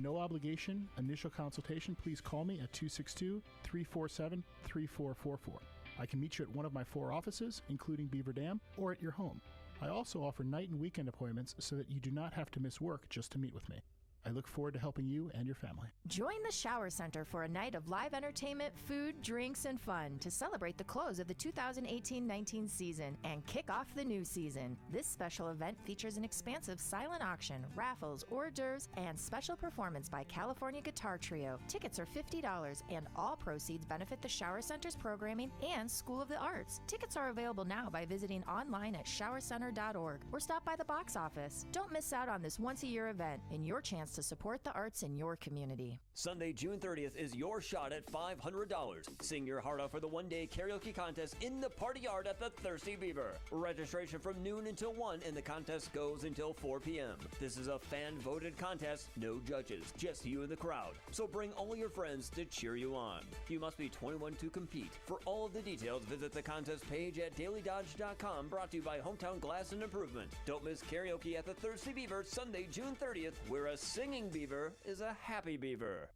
no obligation initial consultation, please call me at 262-347-3444. I can meet you at one of my 4 offices, including Beaver Dam, or at your home. I also offer night and weekend appointments so that you do not have to miss work just to meet with me. I look forward to helping you and your family. Join the Shower Center for a night of live entertainment, food, drinks, and fun to celebrate the close of the 2018-19 season and kick off the new season. This special event features an expansive silent auction, raffles, hors d'oeuvres, and special performance by California Guitar Trio. Tickets are $50, and all proceeds benefit the Shower Center's programming and School of the Arts. Tickets are available now by visiting online at showercenter.org or stop by the box office. Don't miss out on this once-a-year event and your chance to support the arts in your community. Sunday, June 30th is your shot at $500. Sing your heart out for the one-day karaoke contest in the Party Yard at the Thirsty Beaver. Registration from noon until 1 and the contest goes until 4 p.m. This is a fan-voted contest, no judges, just you and the crowd. So bring all your friends to cheer you on. You must be 21 to compete. For all of the details, visit the contest page at dailydodge.com, brought to you by Hometown Glass and Improvement. Don't miss karaoke at the Thirsty Beaver Sunday, June 30th, where a singing beaver is a happy beaver.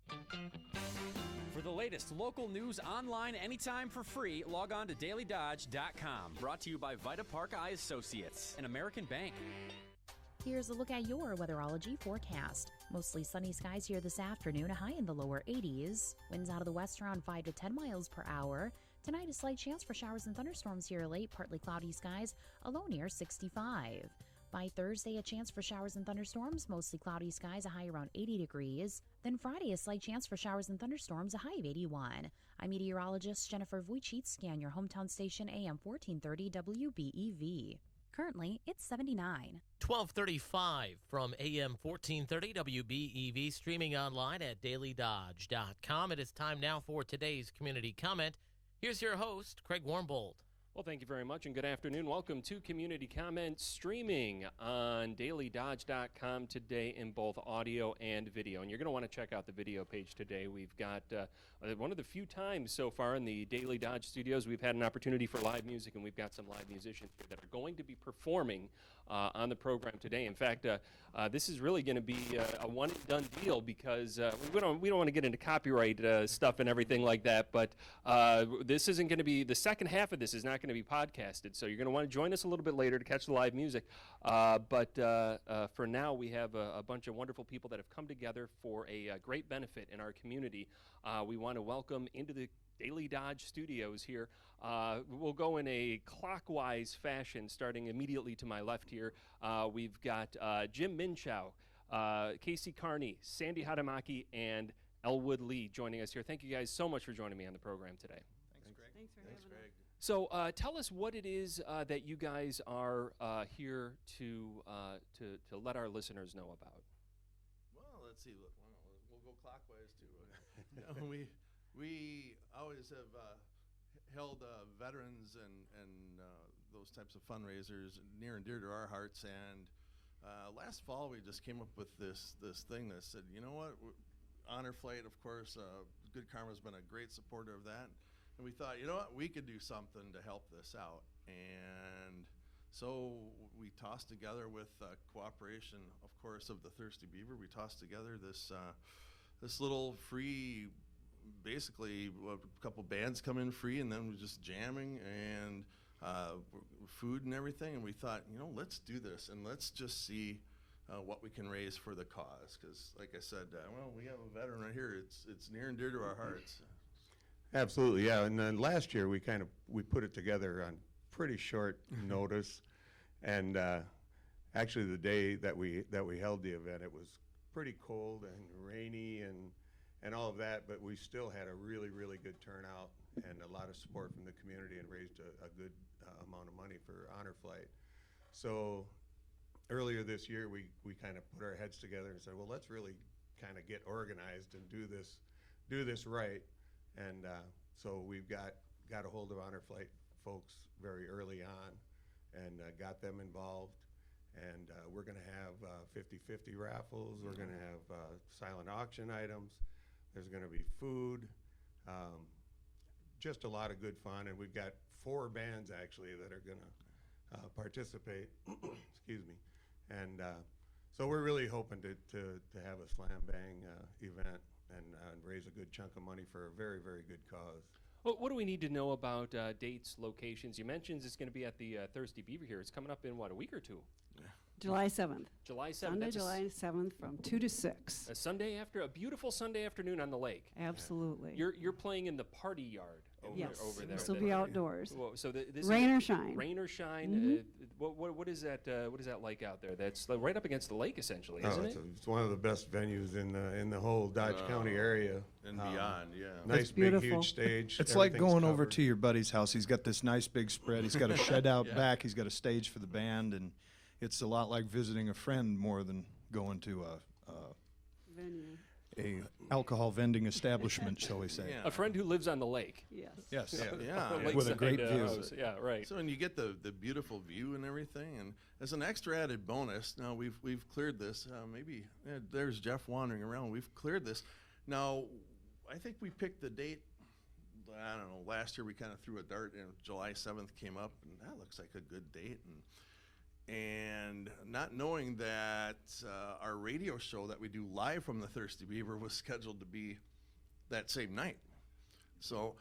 For the latest local news online anytime for free, log on to dailydodge.com. Brought to you by Vita Park Eye Associates, an American bank. Here's a look at your weatherology forecast. Mostly sunny skies here this afternoon, a high in the lower 80s. Winds out of the west around 5 to 10 miles per hour. Tonight, a slight chance for showers and thunderstorms here late, partly cloudy skies, a low near 65. By Thursday, a chance for showers and thunderstorms, mostly cloudy skies, a high around 80 degrees. Then Friday, a slight chance for showers and thunderstorms, a high of 81. I'm meteorologist Jennifer Vujicic on your hometown station AM 1430 WBEV. Currently, it's 79. 1235 from AM 1430 WBEV, streaming online at dailydodge.com. It is time now for today's community comment. Here's your host, Craig Warmbold. Well, thank you very much, and good afternoon. Welcome to Community Comment, streaming on dailydodge.com today in both audio and video. And you're going to want to check out the video page today. We've got one of the few times so far in the Daily Dodge studios we've had an opportunity for live music, and we've got some live musicians here that are going to be performing on the program today. In fact, this is really going to be a one-and-done deal because we don't want to get into copyright stuff and everything like that, but this isn't going to be, the second half of this is not going to be podcasted, so you're going to want to join us a little bit later to catch the live music. But for now, we have a bunch of wonderful people that have come together for a great benefit in our community. We want to welcome into the Daily Dodge studios here. We'll go in a clockwise fashion, starting immediately to my left here. We've got Jim Minchow, Casey Carney, Sandy Hadamaki, and Elwood Lee joining us here. Thank you guys so much for joining me on the program today. Thanks, Greg. Thanks for having us. So tell us what it is that you guys are here to let our listeners know about. Well, let's see. We'll go clockwise too. We always have held veterans and those types of fundraisers near and dear to our hearts. And last fall, we just came up with this thing that said, you know what, Honor Flight, of course, Good Karma has been a great supporter of that. And we thought, you know what, we could do something to help this out. And so we tossed together, with cooperation, of course, of the Thirsty Beaver, we tossed together this little free, basically a couple bands come in free, and then we're just jamming and food and everything. And we thought, you know, let's do this and let's just see what we can raise for the cause. Because, like I said, well, we have a veteran right here. It's near and dear to our hearts. Absolutely, yeah. And then last year we put it together on pretty short notice, and actually the day that we held the event, it was pretty cold and rainy and all of that, but we still had a really good turnout and a lot of support from the community, and raised a good amount of money for Honor Flight. So earlier this year we kind of put our heads together and said, well, let's really kind of get organized and do this right. And so we've got a hold of Honor Flight folks very early on, and got them involved. And we're going to have 50-50 raffles. We're going to have silent auction items. There's going to be food, just a lot of good fun. And we've got 4 bands actually that are going to participate. Excuse me. And So we're really hoping to have a slam bang event and raise a good chunk of money for a very, very good cause. Well, what do we need to know about dates, locations? You mentioned it's going to be at the Thirsty Beaver here. It's coming up in, what, a week or two? July 7th. July 7th. Sunday, That's July 7th from 2 to 6. a beautiful Sunday afternoon on the lake. Absolutely. You're playing in the party yard over there. This will be outdoors. Well, so this Rain is or shine. Rain or shine. Mhm. What is that? What is that like out there? That's right up against the lake, essentially, isn't it? It's one of the best venues in the whole Dodge County area and beyond. Yeah, nice It's big beautiful. huge stage. It's like Everything's going over covered. to your buddy's house. He's got this nice big spread. He's got a shed out back. He's got a stage for the band, and it's a lot like visiting a friend more than going to Venue. a alcohol vending establishment, shall we say? Yeah. A friend who lives on the lake. Yes. Yes. Yeah. With a Lakeside, great view. house. Yeah, right. So, and you get the beautiful view and everything. And as an extra added bonus, now we've cleared this. Maybe there's Jeff wandering around. We've cleared this. Now, I think we picked the date. I don't know. Last year we kind of threw a dart, and July 7th came up, and that looks like a good date. And not knowing that our radio show that we do live from the Thirsty Beaver was scheduled to be that same night. So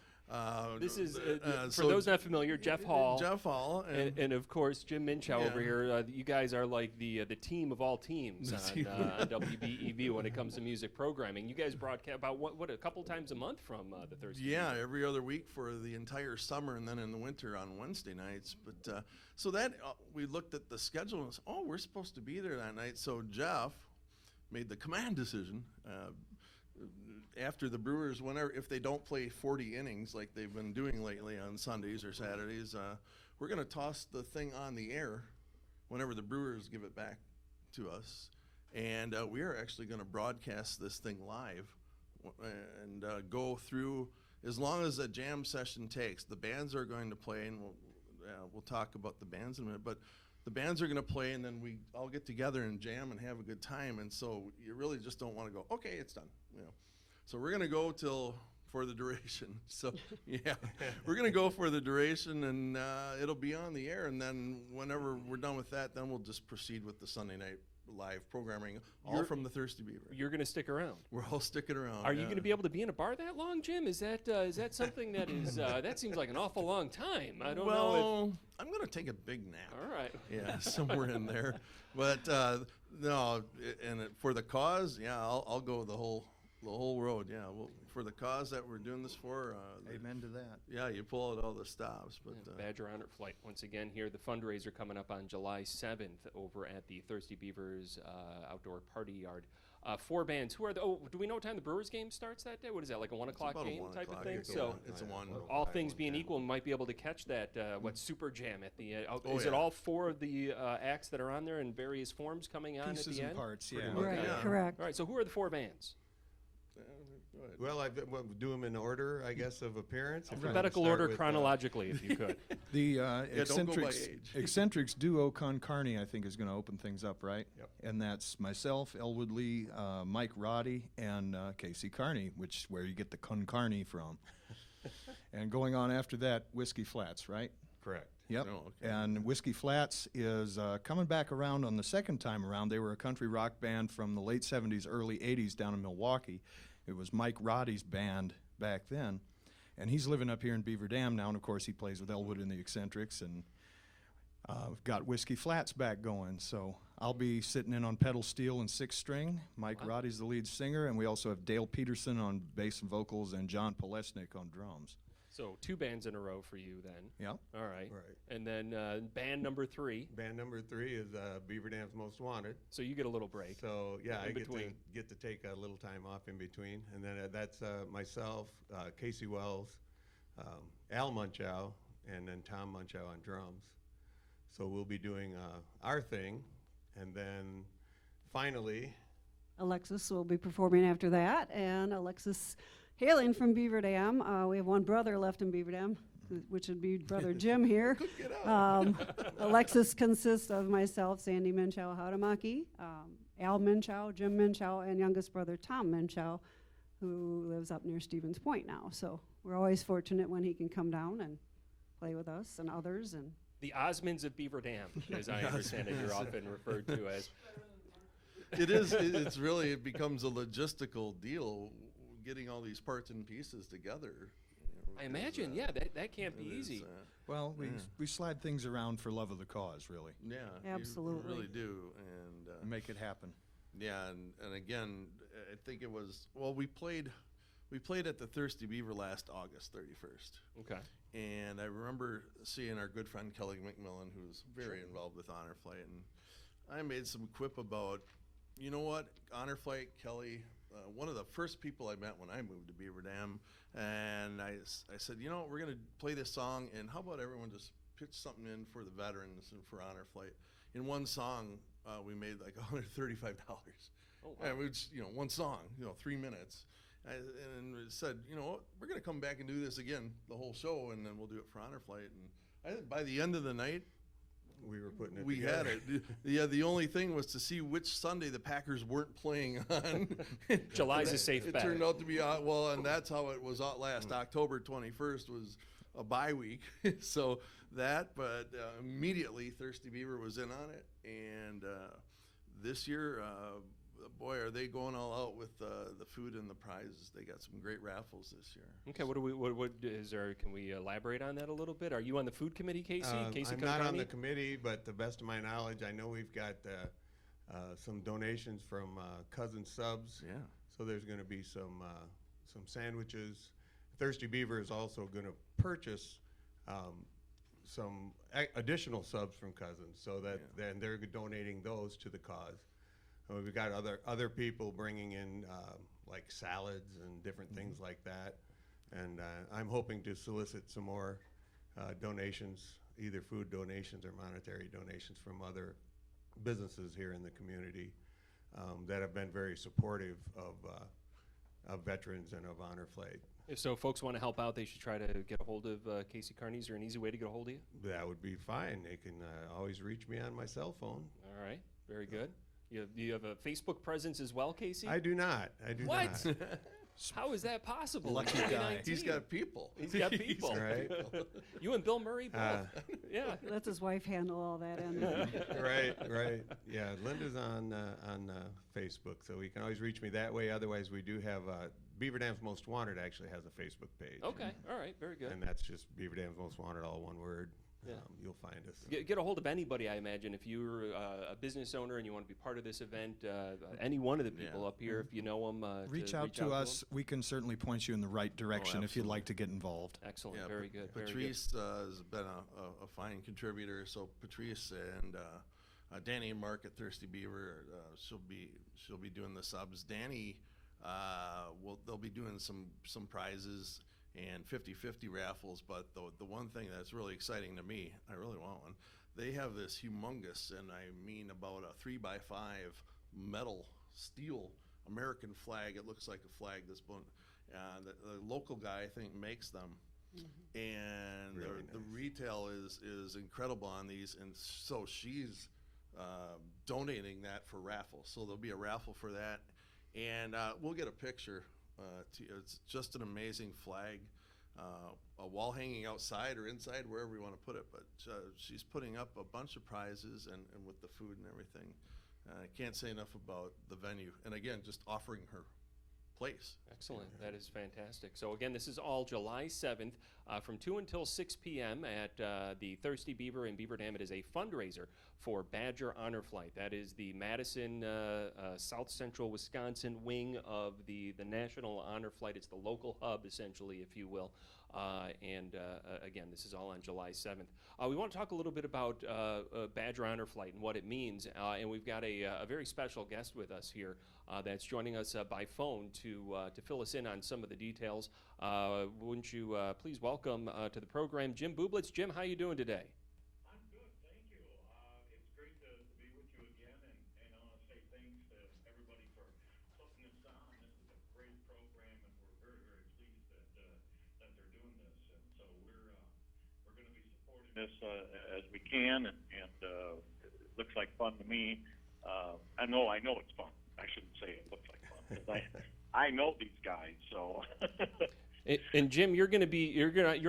This is, for so those not familiar, Jeff Hall. Jeff Hall. And of course, Jim Minchow Yeah. over here. You guys are like the team of all teams on WBEV when it comes to music programming. You guys broadcast about, what a couple times a month from the Thursday. Yeah, every other week for the entire summer, and then in the winter on Wednesday nights. But so that we looked at the schedule and said, oh, we're supposed to be there that night. So Jeff made the command decision. After the Brewers, if they don't play 40 innings like they've been doing lately on Sundays or Saturdays, we're going to toss the thing on the air whenever the Brewers give it back to us. And we are actually going to broadcast this thing live and go through as long as a jam session takes. The bands are going to play, and we'll talk about the bands in a minute, but the bands are going to play, and then we all get together and jam and have a good time. And so you really just don't want to go, okay, it's done. So we're going to go for the duration. So yeah, we're going to go for the duration, and it'll be on the air. And then whenever we're done with that, then we'll just proceed with the Sunday night live programming, all from the Thirsty Beaver. You're going to stick around. We're all sticking around. Are you going to be able to be in a bar that long, Jim? Is that something that is that seems like an awful long time? I don't know. Well, I'm going to take a big nap. All right. Yeah, somewhere in there. But no, and for the cause, yeah, I'll go the whole road. Yeah, well, for the cause that we're doing this for. Amen to that. Yeah, you pull out all the stops. But Badger Honor Flight once again here. The fundraiser coming up on July 7th over at the Thirsty Beavers outdoor party yard. 4 bands. Who are the? Oh, do we know what time the Brewers game starts that day? What is that, like a 1 o'clock game type of thing? So it's a 1. all things being equal, we might be able to catch that Super Jam at the. Is it yeah. all 4 of the acts that are on there in various forms coming on Pieces at the and end? parts, yeah. Right, Yeah. correct. All right. So who are the 4 bands? Go ahead. Well, we'll do them in order, I guess, of appearance. If you wanna Alphabetical start order with, chronologically, if you could. The don't go by age. Eccentrics duo Con Carney, I think, is going to open things up, right? Yep. And that's myself, Elwood Lee, Mike Roddy, and Casey Carney, where you get the Con Carney from. And going on after that, Whiskey Flats, right? Correct. Yep. Oh, okay. And Whiskey Flats is coming back around on the second time around. They were a country rock band from the late 70s, early 80s down in Milwaukee. It was Mike Roddy's band back then. And he's living up here in Beaver Dam now. And, of course, he plays with Elwood and the Eccentrics. And got Whiskey Flats back going. So I'll be sitting in on pedal steel and 6-string. Mike Roddy's the lead singer. And we also have Dale Peterson on bass and vocals and John Polesnik on drums. So 2 bands in a row for you then. Yep. All right. Right. And then band number 3. Band number 3 is Beaver Dam's Most Wanted. So you get a little break. So yeah, In I between. get to take a little time off in between, and then that's myself, Casey Wells, Al Munchow, and then Tom Munchow on drums. So we'll be doing our thing, and then finally, Alexis will be performing after that, and Alexis hailing from Beaver Dam. We have one brother left in Beaver Dam, which would be brother Jim here. Alexis consists of myself, Sandy Minchow Haudamaki, Al Minchow, Jim Minchow, and youngest brother Tom Minchow, who lives up near Stevens Point now. So we're always fortunate when he can come down and play with us and others. And The Osmonds of Beaver Dam, as I understand it, you're often referred to as. It is. It's really. It becomes a logistical deal, getting all these parts and pieces together. I imagine, that can't be easy. Well, we slide things around for love of the cause, really. Yeah, absolutely. You really do, and make it happen. Yeah, and again, I think it was we played at the Thirsty Beaver last August 31st. Okay. And I remember seeing our good friend Kelly McMillan, who's very involved with Honor Flight, and I made some quip about, you know what, Honor Flight, Kelly, one of the first people I met when I moved to Beaver Dam, and I said, you know, we're going to play this song, and how about everyone just pitch something in for the veterans and for Honor Flight. In one song, we made like $135. Oh, wow. And we just, one song, 3 minutes. And we said, you know what, we're going to come back and do this again, the whole show, and then we'll do it for Honor Flight. And I think by the end of the night, we were putting it we together. had it. Yeah, the only thing was to see which Sunday the Packers weren't playing on. July's a safe bet. It turned out to be, and that's how it was out last. October 21st was a bye week. So but immediately Thirsty Beaver was in on it. And this year, boy, are they going all out with the food and the prizes. They got some great raffles this year. Okay, what is there? Can we elaborate on that a little bit? Are you on the food committee, Casey? Casey I'm not on the committee, but to the best of my knowledge, I know we've got some donations from Cousin Subs. Yeah. So there's going to be some sandwiches. Thirsty Beaver is also going to purchase some additional subs from Cousins, so that then they're donating those to the cause. We've got other people bringing in like salads and different things like that, and I'm hoping to solicit some more donations, either food donations or monetary donations from other businesses here in the community that have been very supportive of veterans and of Honor Flight. So if folks want to help out, they should try to get a hold of Casey Carney. Is there an easy way to get a hold of you? That would be fine. They can always reach me on my cell phone. All right, very good. Do you have a Facebook presence as well, Casey? I do not. What? How is that possible? Lucky guy. He's got people. He's got people. Right. You and Bill Murray both. Yeah. Lets his wife handle all that. Right. Yeah, Linda's on Facebook, so you can always reach me that way. Otherwise, we do have Beaver Dam's Most Wanted actually has a Facebook page. Okay. All right. Very good. And that's just Beaver Dam's Most Wanted, all one word. Yeah. You'll find us. Get a hold of anybody, I imagine. If you're a business owner and you want to be part of this event, any one of the people up here, if you know them, reach out to us. We can certainly point you in the right direction if you'd like to get involved. Excellent. Very good. Patrice has been a fine contributor. So Patrice and Danny and Mark at Thirsty Beaver, she'll be doing the subs. Danny, they'll be doing some prizes and 50-50 raffles, but the one thing that's really exciting to me, I really want one, they have this humongous, and I mean about a 3x5 metal steel American flag. It looks like a flag that's blown. The local guy, I think, makes them. And Really the nice. retail is incredible on these, and so she's donating that for raffles. So there'll be a raffle for that, and we'll get a picture. It's just an amazing flag, a wall hanging outside or inside, wherever you want to put it. But she's putting up a bunch of prizes and with the food and everything. I can't say enough about the venue. And again, just offering her place. Excellent. That is fantastic. So again, this is all July 7th from 2 until 6 p.m. at the Thirsty Beaver in Beaver Dam. It is a fundraiser for Badger Honor Flight. That is the Madison, South Central Wisconsin wing of the National Honor Flight. It's the local hub, essentially, if you will. Again, this is all on July 7th. We want to talk a little bit about Badger Honor Flight and what it means. And we've got a very special guest with us here that's joining us by phone to fill us in on some of the details. Wouldn't you please welcome to the program Jim Bublitz. Jim, how you doing today? I'm good, thank you. It's great to be with you again, and I want to say thanks to everybody for putting this on. This is a great program, and we're very, very pleased that they're doing this. And so we're going to be supporting this as we can, and it looks like fun to me. I know it's fun. I shouldn't say it looks like fun, because I know these guys, so. And Jim, you're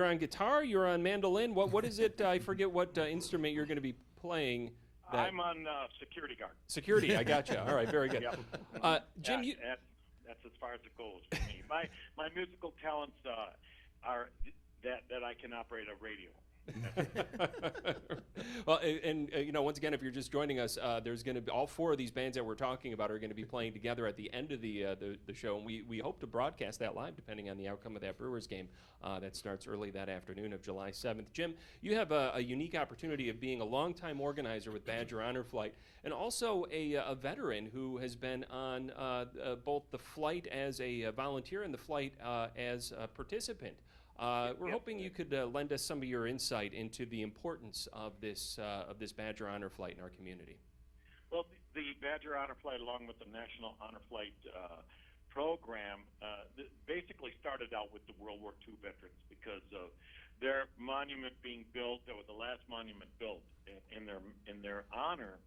on guitar, you're on mandolin. What is it? I forget what instrument you're going to be playing. I'm on security guard. Security, I got you. All right, very good. Yep. Jim, you... That's as far as it goes for me. My musical talents are that I can operate a radio. Well, and once again, if you're just joining us, there's going to be all four of these bands that we're talking about are going to be playing together at the end of the show, and we hope to broadcast that live depending on the outcome of that Brewers game that starts early that afternoon of July 7th. Jim, you have a unique opportunity of being a longtime organizer with Badger Honor Flight, and also a veteran who has been on both the flight as a volunteer and the flight as a participant. We're hoping you could lend us some of your insight into the importance of this Badger Honor Flight in our community. Well, the Badger Honor Flight, along with the National Honor Flight program, basically started out with the World War II veterans because of their monument being built. That was the last monument built in their honor,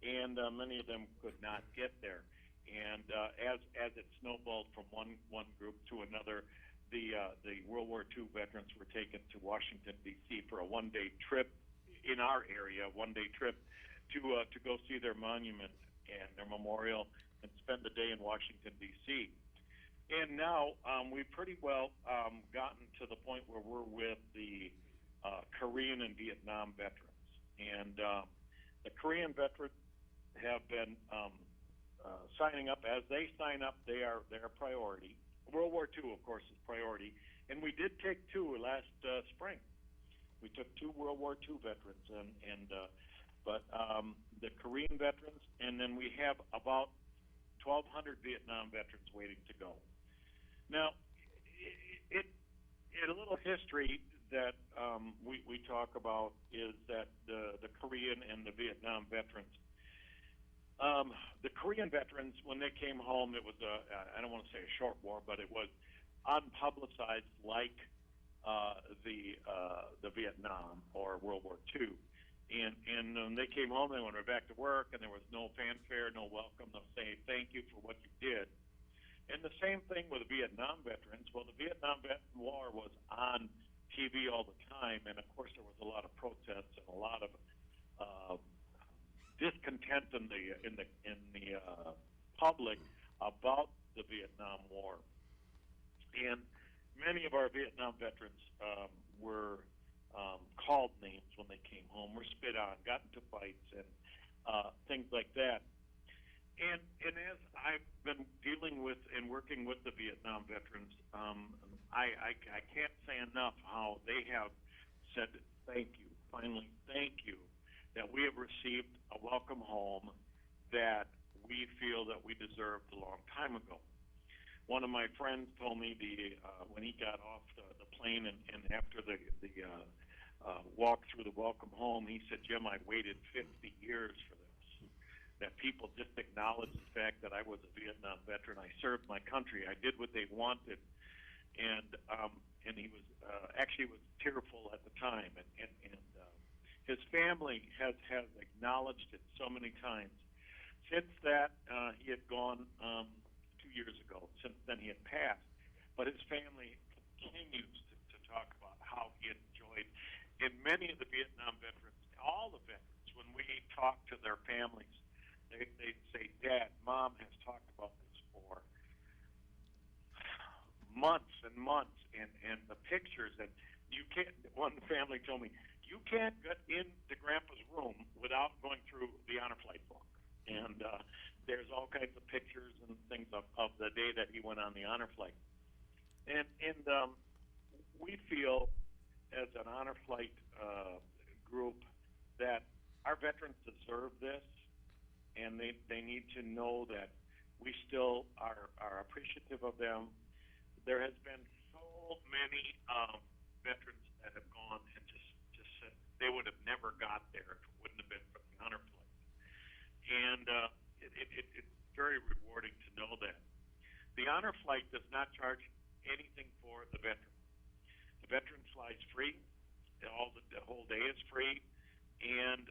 and many of them could not get there. And as it snowballed from one group to another, the World War II veterans were taken to Washington, D.C. for a one-day trip in our area, to go see their monument and their memorial and spend the day in Washington, D.C. And now we've pretty well gotten to the point where we're with the Korean and Vietnam veterans. And the Korean veterans have been signing up. As they sign up, they're a priority. World War II, of course, is priority, and we did take two last spring. We took two World War II veterans, but the Korean veterans, and then we have about 1,200 Vietnam veterans waiting to go. Now, a little history that we talk about is that the Korean and the Vietnam veterans. The Korean veterans, when they came home, it was I don't want to say a short war, but it was unpublicized like the Vietnam or World War II. And when they came home, they went back to work, and there was no fanfare, no welcome, no saying thank you for what you did. And the same thing with the Vietnam veterans. Well, the Vietnam War was on TV all the time, and of course there was a lot of protests and a lot of discontent in the public about the Vietnam War, and many of our Vietnam veterans were called names when they came home, were spit on, got into fights, and things like that. And as I've been dealing with and working with the Vietnam veterans, I can't say enough how they have said thank you, finally thank you, that we have received a welcome home that we feel that we deserved a long time ago. One of my friends told me when he got off the plane and after the walk through the welcome home, he said, Jim, I waited 50 years for this, that people just acknowledged the fact that I was a Vietnam veteran. I served my country. I did what they wanted. And he was actually was tearful at the time. And his family has acknowledged it so many times. Since that, he had gone 2 years ago. Since then, he had passed. But his family continues to talk about how he enjoyed. And many of the Vietnam veterans, all the veterans, when we talk to their families, they say, Dad, Mom has talked about this for months and months. And the pictures, and you can't, one family told me, you can't get into Grandpa's room without going through the Honor Flight book. And there's all kinds of pictures and things of the day that he went on the Honor Flight. And we feel, as an Honor Flight group, that our veterans deserve this, and they need to know that we still are appreciative of them. There has been so many veterans that have gone and just said they would have never got there if it wouldn't have been for the Honor Flight. And it's very rewarding to know that. The Honor Flight does not charge anything for the veteran. The veteran flies free. The whole day is free. And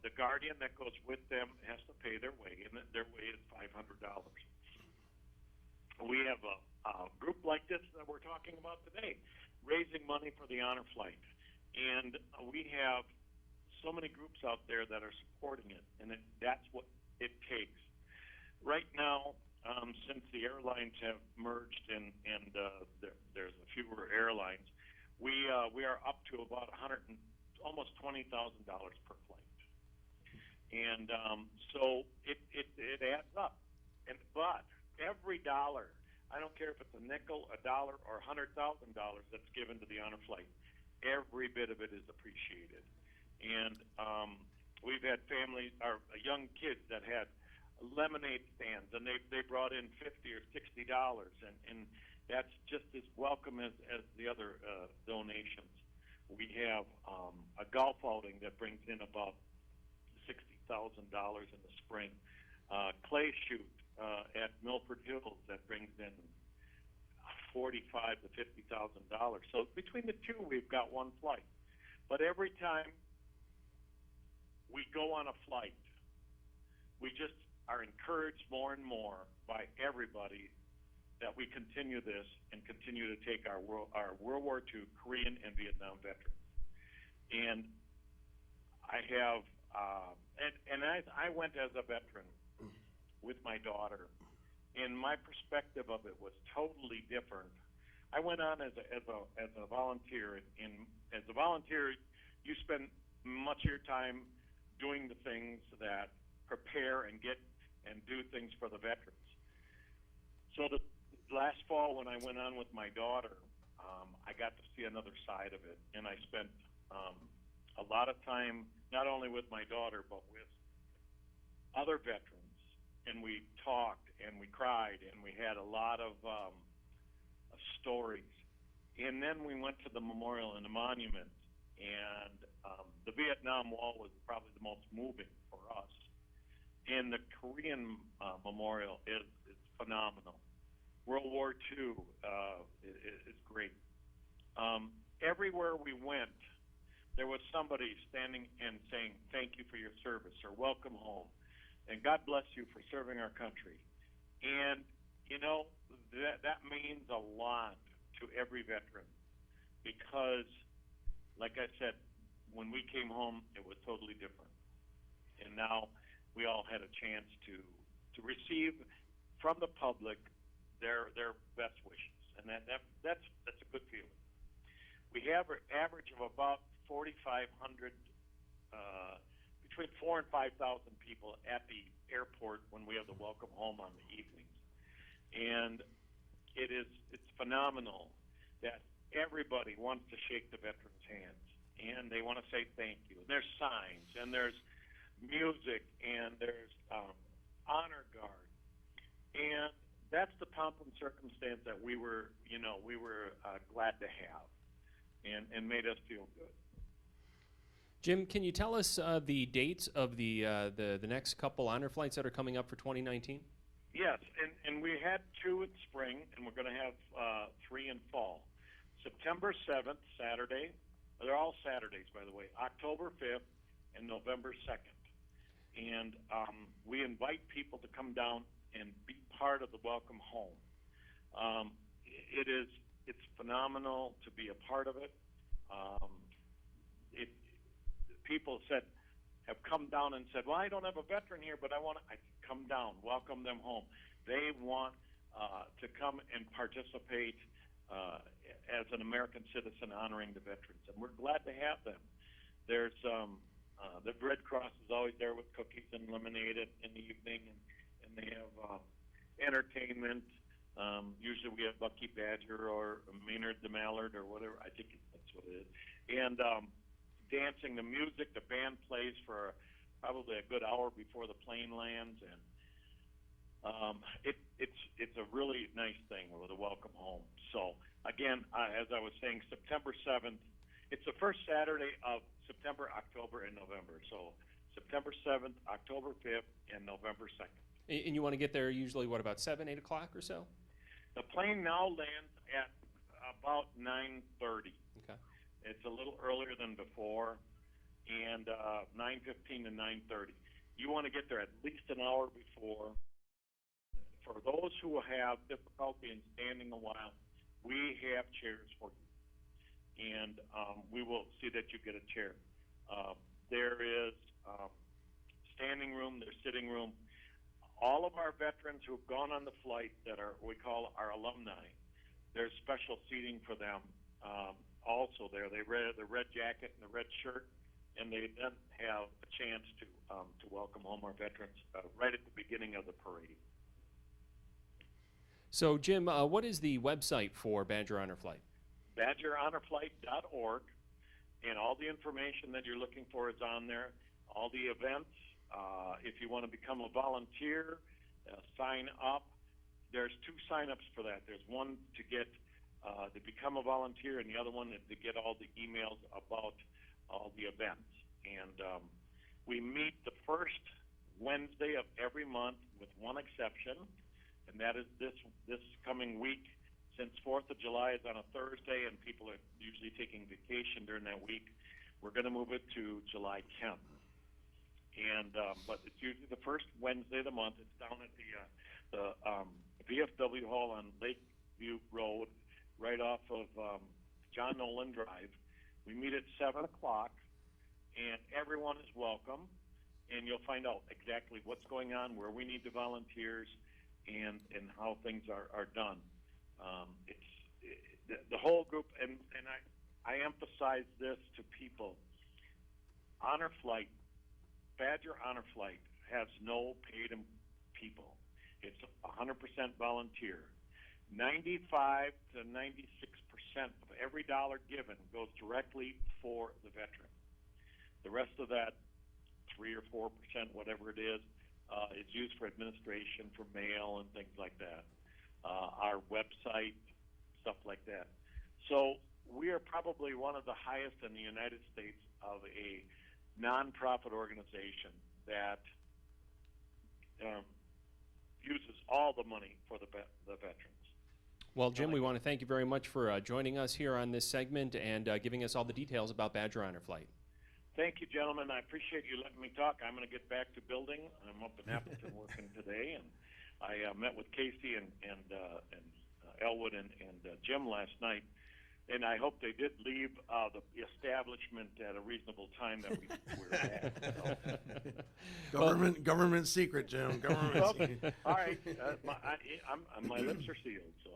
the guardian that goes with them has to pay their way, and their way is $500. We have a group like this that we're talking about today, raising money for the Honor Flight. And we have so many groups out there that are supporting it, and that's what it takes. Right now, since the airlines have merged and there's fewer airlines, we are up to about almost $20,000 per flight, and so it adds up. But every dollar, I don't care if it's a nickel, a dollar, or $100,000 that's given to the honor flight, every bit of it is appreciated. And we've had families, or young kids that had lemonade stands, and they brought in $50 or $60, and that's just as welcome as the other donations. We have a golf outing that brings in about $60,000 in the spring. Clay shoot at Milford Hills that brings in $45,000 to $50,000. So between the two, we've got one flight. But every time we go on a flight, we just are encouraged more and more by everybody that we continue this and continue to take our World War II, Korean, and Vietnam veterans. And I have, I went as a veteran with my daughter, and my perspective of it was totally different. I went on as a volunteer, and as a volunteer, you spend much of your time doing the things that prepare and do things for the veterans. So the last fall, when I went on with my daughter, I got to see another side of it, and I spent a lot of time not only with my daughter but with other veterans, and we talked and we cried and we had a lot of stories. And then we went to the memorial and the monument, and the Vietnam Wall was probably the most moving for us. And the Korean memorial is phenomenal. World War II is great. Everywhere we went, there was somebody standing and saying, "Thank you for your service," or "Welcome home," and "God bless you for serving our country." And, you know, that means a lot to every veteran, because, like I said, when we came home, it was totally different. And now we all had a chance to receive from the public their best wishes, and that's a good feeling. We have an average of about 4,500, between 4,000 and 5,000 people at the airport when we have the welcome home on the evenings, and it's phenomenal that everybody wants to shake the veterans' hands, and they want to say thank you. And there's signs, and there's music, and there's honor guard, and that's the pomp and circumstance that we were glad to have, and made us feel good. Jim, can you tell us the dates of the next couple honor flights that are coming up for 2019? Yes, and we had 2 in spring, and we're going to have 3 in fall. September 7th, Saturday. They're all Saturdays, by the way. October 5th and November 2nd. And we invite people to come down and be part of the welcome home. It's phenomenal to be a part of it. People have come down and said, "Well, I don't have a veteran here, but I come down, welcome them home." They want to come and participate as an American citizen honoring the veterans, and we're glad to have them. There's the Red Cross is always there with cookies and lemonade in the evening, and they have entertainment. Usually we have Bucky Badger or Maynard the Mallard or whatever. I think that's what it is. And dancing, the music, the band plays for probably a good hour before the plane lands, and it's a really nice thing with a welcome home. So again, as I was saying, September 7th, it's the first Saturday of September, October, and November. So September 7th, October 5th, and November 2nd. And you want to get there usually, what, about 7, 8 o'clock or so? The plane now lands at about 9:30. Okay. It's a little earlier than before, and 9:15 to 9:30. You want to get there at least an hour before. For those who have difficulty in standing a while, we have chairs for you, and we will see that you get a chair. there is standing room, there's sitting room. All of our veterans who have gone on the flight that are we call our alumni, there's special seating for them also there. They wear the red jacket and the red shirt, and they then have a chance to welcome home our veterans right at the beginning of the parade. So, Jim, what is the website for Badger Honor Flight? BadgerHonorFlight.org, and all the information that you're looking for is on there. All the events. If you want to become a volunteer, sign up. There's 2 sign-ups for that. There's one to get to become a volunteer, and the other one is to get all the emails about all the events. And we meet the first Wednesday of every month, with one exception, and that is this coming week. Since 4th of July is on a Thursday, and people are usually taking vacation during that week, we're going to move it to July 10th. And but it's usually the first Wednesday of the month. It's down at the VFW Hall on Lakeview Road, right off of John Nolan Drive. We meet at 7 o'clock, and everyone is welcome. And you'll find out exactly what's going on, where we need the volunteers, and how things are done. The whole group, and I emphasize this to people. Honor Flight, Badger Honor Flight has no paid people. It's 100% volunteer. 95 to 96% of every dollar given goes directly for the veteran. The rest of that, 3 or 4%, whatever it is used for administration, for mail, and things like that. Our website, stuff like that. So we are probably one of the highest in the United States of a nonprofit organization that uses all the money for the veterans. Well, Jim, we want to thank you very much for joining us here on this segment and giving us all the details about Badger Honor Flight. Thank you, gentlemen. I appreciate you letting me talk. I'm going to get back to building. I'm up in Appleton working today, and I met with Casey and Elwood and Jim last night. And I hope they did leave the establishment at a reasonable time that we were at. Government secret, Jim. Government secret. All right, my lips are sealed. So,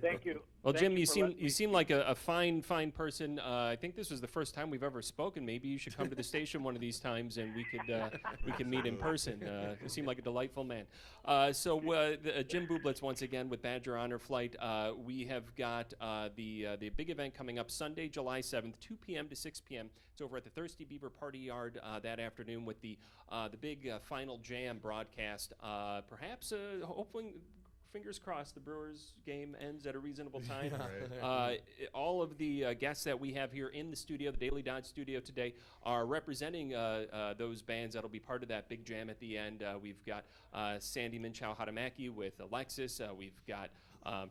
thank you. Well, Thank Jim, you you seem like a fine person. I think this was the first time we've ever spoken. Maybe you should come to the station one of these times, and we could meet in person. You seem like a delightful man. Jim Bublitz once again with Badger Honor Flight. We have got the big event coming up Sunday, July 7th, 2 p.m. to 6 p.m. It's over at the Thirsty Beaver Party Yard that afternoon with the big final jam broadcast. Perhaps hopefully, fingers crossed, the Brewers game ends at a reasonable time. All of the guests that we have here in the studio, the Daily Dodge studio today, are representing those bands that'll be part of that big jam at the end. We've got Sandy Minchow Hadamaki with Alexis. We've got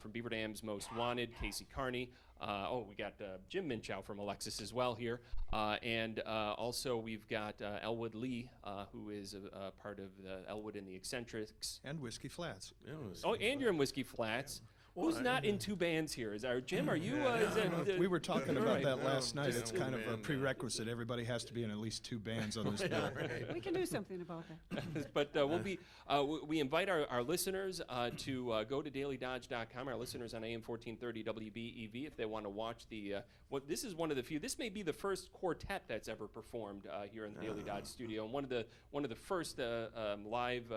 from Beaver Dam's Most Wanted, Casey Carney. We got Jim Minchow from Alexis as well here. And also we've got Elwood Lee, who is a part of Elwood and the Eccentrics. And Whiskey Flats. And you're in Whiskey Flats. Who's not in 2 bands here? Jim, are you? We were talking about that last night. It's kind of a prerequisite. Everybody has to be in at least 2 bands on this bill. We can do something about that. But we invite our listeners to go to dailydodge.com, our listeners on AM 1430 WBEV, if they want to watch this is one of the few. This may be the first quartet that's ever performed here in the Daily Dodge studio, and one of the first live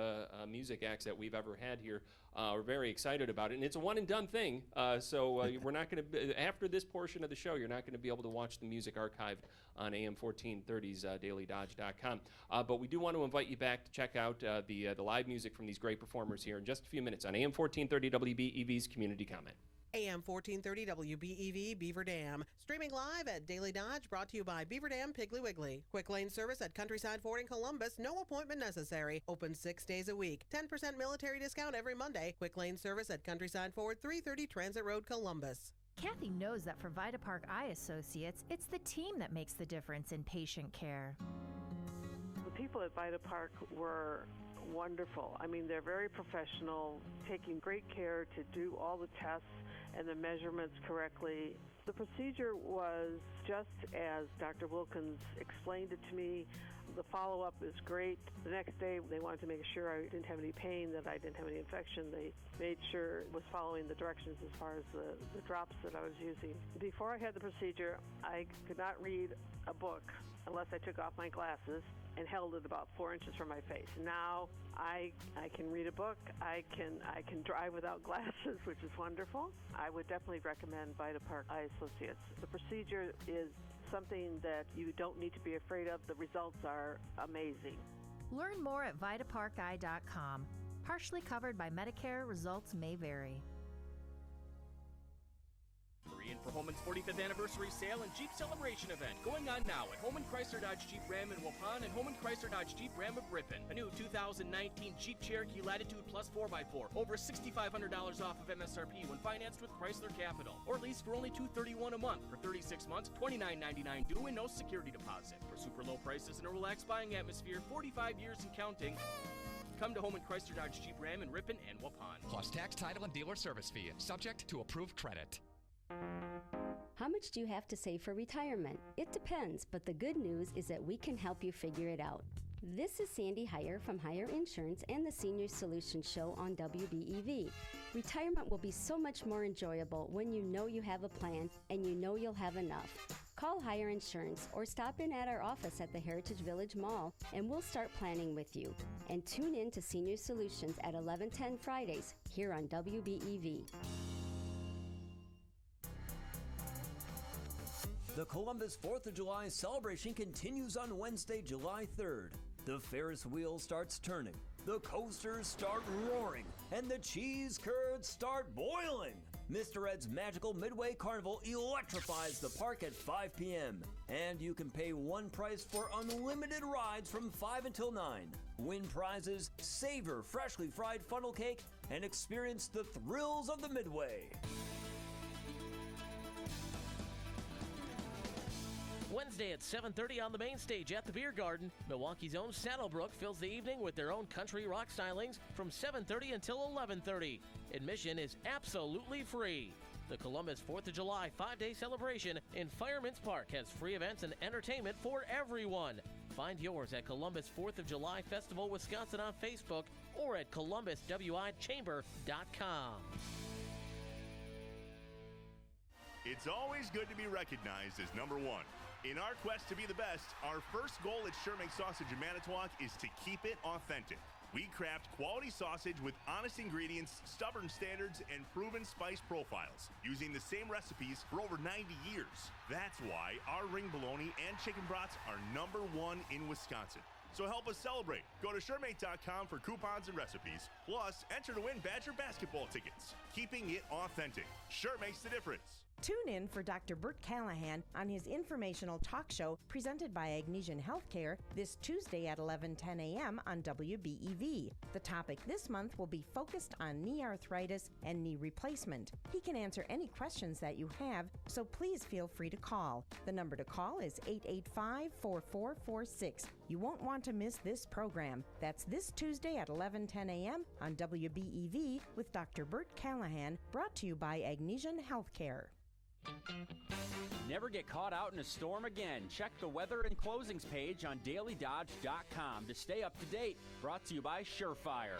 music acts that we've ever had here. We're very excited about it, and it's a one-and-done thing. We're not going to, after this portion of the show, you're not going to be able to watch the music archived on AM 1430's dailydodge.com. But we do want to invite you back to check out the live music from these great performers here in just a few minutes on AM 1430 WBEV's Community Comment. AM 1430 WBEV Beaver Dam. Streaming live at Daily Dodge, brought to you by Beaver Dam Piggly Wiggly. Quick lane service at Countryside Ford in Columbus. No appointment necessary. Open 6 days a week. 10% military discount every Monday. Quick lane service at Countryside Ford, 330 Transit Road, Columbus. Kathy knows that for Vita Park Eye Associates, it's the team that makes the difference in patient care. The people at Vita Park were wonderful. I mean, they're very professional, taking great care to do all the tests and the measurements correctly, The procedure was just as Dr. Wilkins explained it to me. The follow-up is great. The next day, they wanted to make sure I didn't have any pain, that I didn't have any infection. They made sure it was following the directions as far as the drops that I was using. Before I had the procedure, I could not read a book unless I took off my glasses and held it about 4 inches from my face. Now I can read a book. I can drive without glasses, which is wonderful. I would definitely recommend Vita Park Eye Associates. The procedure is something that you don't need to be afraid of. The results are amazing. Learn more at vitaparkeye.com. Partially covered by Medicare, results may vary. In for Holman's 45th anniversary sale and Jeep celebration event going on now at Holman Chrysler Dodge Jeep Ram in Waupun and Holman Chrysler Dodge Jeep Ram of Ripon. A new 2019 Jeep Cherokee Latitude Plus 4x4, over $6,500 off of MSRP when financed with Chrysler Capital, or lease for only $231 a month for 36 months, $29.99 due and no security deposit. For super low prices and a relaxed buying atmosphere, 45 years and counting. Come to Holman Chrysler Dodge Jeep Ram in Ripon and Waupun. Plus tax, title, and dealer service fee, subject to approved credit. How much do you have to save for retirement? It depends, but the good news is that we can help you figure it out. This is Sandy Heyer from Heyer Insurance and the Senior Solutions Show on WBEV. Retirement will be so much more enjoyable when you know you have a plan and you know you'll have enough. Call Heyer Insurance or stop in at our office at the Heritage Village Mall and we'll start planning with you. And tune in to Senior Solutions at 11:10 Fridays here on WBEV. The Columbus 4th of July celebration continues on Wednesday, July 3rd. The Ferris wheel starts turning, the coasters start roaring, and the cheese curds start boiling. Mr. Ed's Magical Midway Carnival electrifies the park at 5 p.m. And you can pay one price for unlimited rides from 5 until 9. Win prizes, savor freshly fried funnel cake, and experience the thrills of the Midway. Wednesday at 7:30 on the main stage at the Beer Garden, Milwaukee's own Saddlebrook fills the evening with their own country rock stylings from 7:30 until 11:30. Admission is absolutely free. The Columbus 4th of July 5-day celebration in Fireman's Park has free events and entertainment for everyone. Find yours at Columbus 4th of July Festival Wisconsin on Facebook or at columbuswichamber.com. It's always good to be recognized as number one. In our quest to be the best, our first goal at Shermake Sausage in Manitowoc is to keep it authentic. We craft quality sausage with honest ingredients, stubborn standards, and proven spice profiles, using the same recipes for over 90 years. That's why our ring bologna and chicken brats are number one in Wisconsin. So help us celebrate. Go to Shermake.com for coupons and recipes. Plus, enter to win Badger basketball tickets. Keeping it authentic. Sure makes the difference. Tune in for Dr. Bert Callahan on his informational talk show presented by Agnesian Healthcare this Tuesday at 11:10 a.m. on WBEV. The topic this month will be focused on knee arthritis and knee replacement. He can answer any questions that you have, so please feel free to call. The number to call is 885-4446. You won't want to miss this program. That's this Tuesday at 11:10 a.m. on WBEV with Dr. Bert Callahan, brought to you by Agnesian Healthcare. Never get caught out in a storm again. Check the weather and closings page on dailydodge.com to stay up to date. Brought to you by Surefire.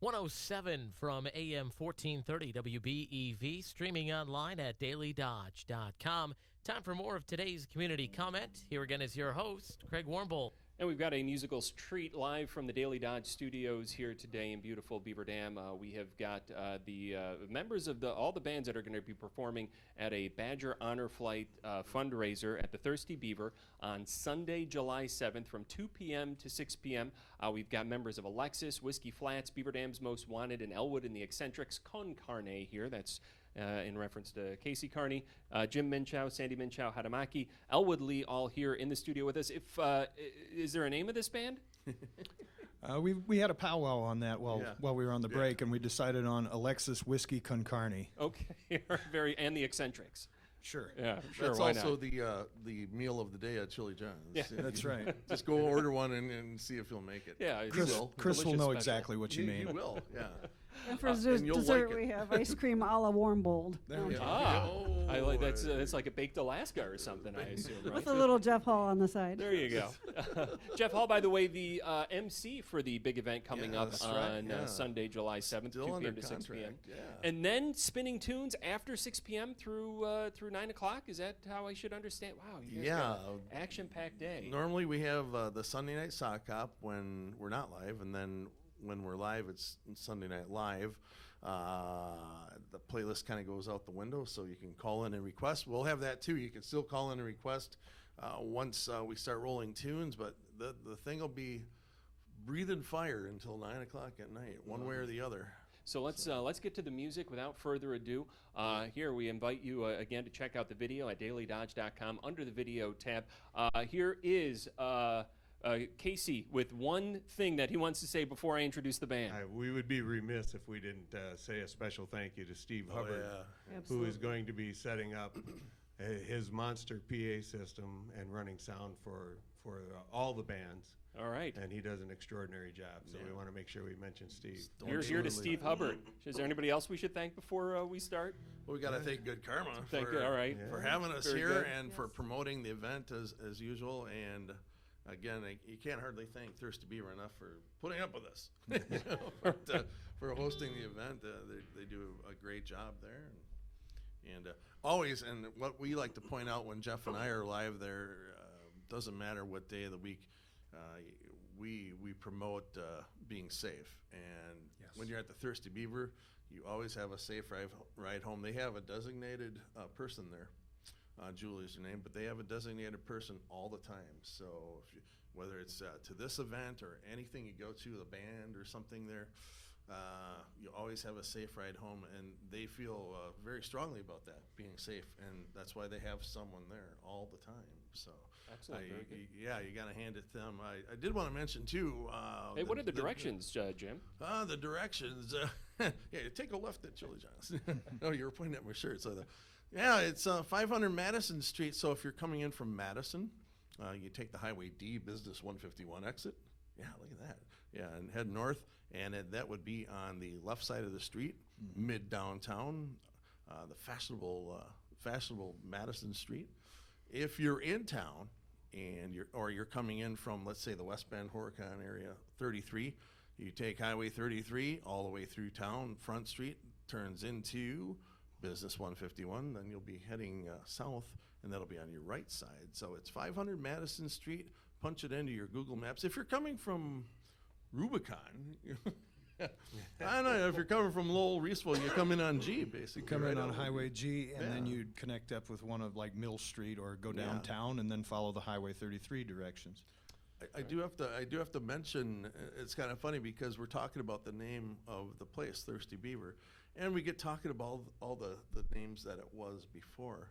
107 from AM 1430 WBEV, streaming online at dailydodge.com. Time for more of today's community comment. Here again is your host, Craig Warmbold. And we've got a musical treat live from the Daily Dodge studios here today in beautiful Beaver Dam. We have got the members of all the bands that are going to be performing at a Badger Honor Flight fundraiser at the Thirsty Beaver on Sunday, July 7th from 2 p.m. to 6 p.m. We've got members of Alexis, Whiskey Flats, Beaver Dam's Most Wanted, and Elwood and the Eccentrics Con Carne here. That's in reference to Casey Carney, Jim Minchow, Sandy Minchow, Hadamaki, Elwood Lee, all here in the studio with us. Is there a name of this band? We had a powwow on that while we were on the break, and we decided on Alexis, Whiskey, Con Carne. Okay, and the Eccentrics. Sure. Yeah, sure. That's why also not? the meal of the day at Chili John's. Yeah, that's right. Just go order one and see if you'll make it. Yeah, Chris will know exactly what you mean. He will, yeah. And for and you'll dessert, like it. we have ice cream a la Warmbold. I like that's like a baked Alaska or something, I assume, right? With a little Jeff Hall on the side. There you go. Jeff Hall, by the way, the MC for the big event coming up that's on right, Sunday, July 7th, Still 2 under p.m. to 6 p.m. contract, yeah. And then spinning tunes after 6 p.m. through 9 o'clock. Is that how I should understand? Wow, you guys got an action-packed day. Normally we have the Sunday night sock hop when we're not live, and then when we're live, it's Sunday Night Live. The playlist kind of goes out the window, so you can call in and request. We'll have that too. You can still call in and request once we start rolling tunes, but the thing will be breathing fire until 9 o'clock at night, one way or the other. So let's get to the music without further ado. Here we invite you again to check out the video at dailydodge.com under the video tab. Here is Casey with one thing that he wants to say before I introduce the band. We would be remiss if we didn't say a special thank you to Steve Hubbard, who is going to be setting up his monster PA system and running sound for all the bands. All right. And he does an extraordinary job, so we want to make sure we mention Steve. Here's here to Steve Hubbard. Is there anybody else we should thank before we start? Well, we got to thank Good Karma for having us Very here good. and for promoting the event as usual. And again, you can't hardly thank Thirsty Beaver enough for putting up with us, for hosting the event. They do a great job there. And always, and what we like to point out when Jeff and I are live there, doesn't matter what day of the week, we promote being safe. And when you're at the Thirsty Beaver, you always have a safe ride home. They have a designated person there. Julie's her name, but they have a designated person all the time. So whether it's to this event or anything you go to, the band or something there, you always have a safe ride home, and they feel very strongly about that, being safe, and that's why they have someone there all the time. So excellent. Very good. you got to hand it to them. I did want to mention too. Hey, what are the directions, Jim? The directions. Take a left at Chili John's. Oh, you were pointing at my shirt. So it's 500 Madison Street. So if you're coming in from Madison, you take the Highway D Business 151 exit. Yeah, look at that. Yeah, and head north, and that would be on the left side of the street, mid downtown, the fashionable Madison Street. If you're in town and you're coming in from, let's say, the West Bend Horicon area, 33, you take Highway 33 all the way through town, Front Street turns into Business 151, then you'll be heading south, and that'll be on your right side. So it's 500 Madison Street. Punch it into your Google Maps. If you're coming from Rubicon, I don't know, if you're coming from Lowell, Reesville, you come in on G, basically. You come right in on out. Highway G, and then you'd connect up with one of like Mill Street or go downtown and then follow the Highway 33 directions. I do have to mention, it's kind of funny because we're talking about the name of the place, Thirsty Beaver, and we get talking about all the names that it was before.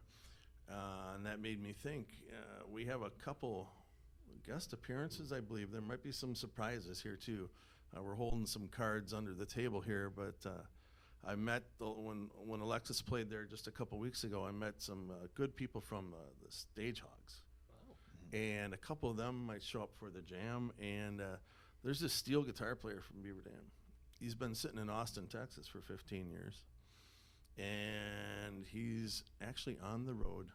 And that made me think, we have a couple guest appearances, I believe. There might be some surprises here too. We're holding some cards under the table here, but I met, when Alexis played there just a couple weeks ago, I met some good people from the Stagehogs. And a couple of them might show up for the jam. And there's this steel guitar player from Beaver Dam. He's been sitting in Austin, Texas for 15 years. And he's actually on the road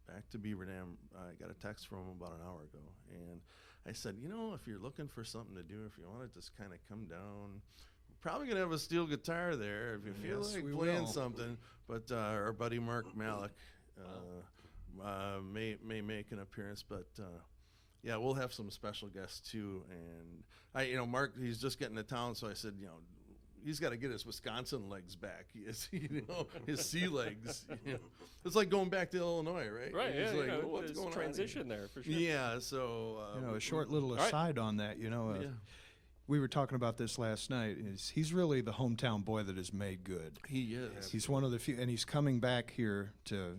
back to Beaver Dam. I got a text from him about an hour ago. And I said, if you're looking for something to do, if you want to just kind of come down, we're probably going to have a steel guitar there if you feel like playing something. But our buddy Mark Malik may make an appearance, but we'll have some special guests too. And Mark, he's just getting to town, so I said, he's got to get his Wisconsin legs back. His sea legs. It's like going back to Illinois, right? Right. He's Yeah. like, what's going transition on there for sure. Yeah. So a short little aside on that. We were talking about this last night. He's really the hometown boy that is made good. He is. He's one of the few, and he's coming back here to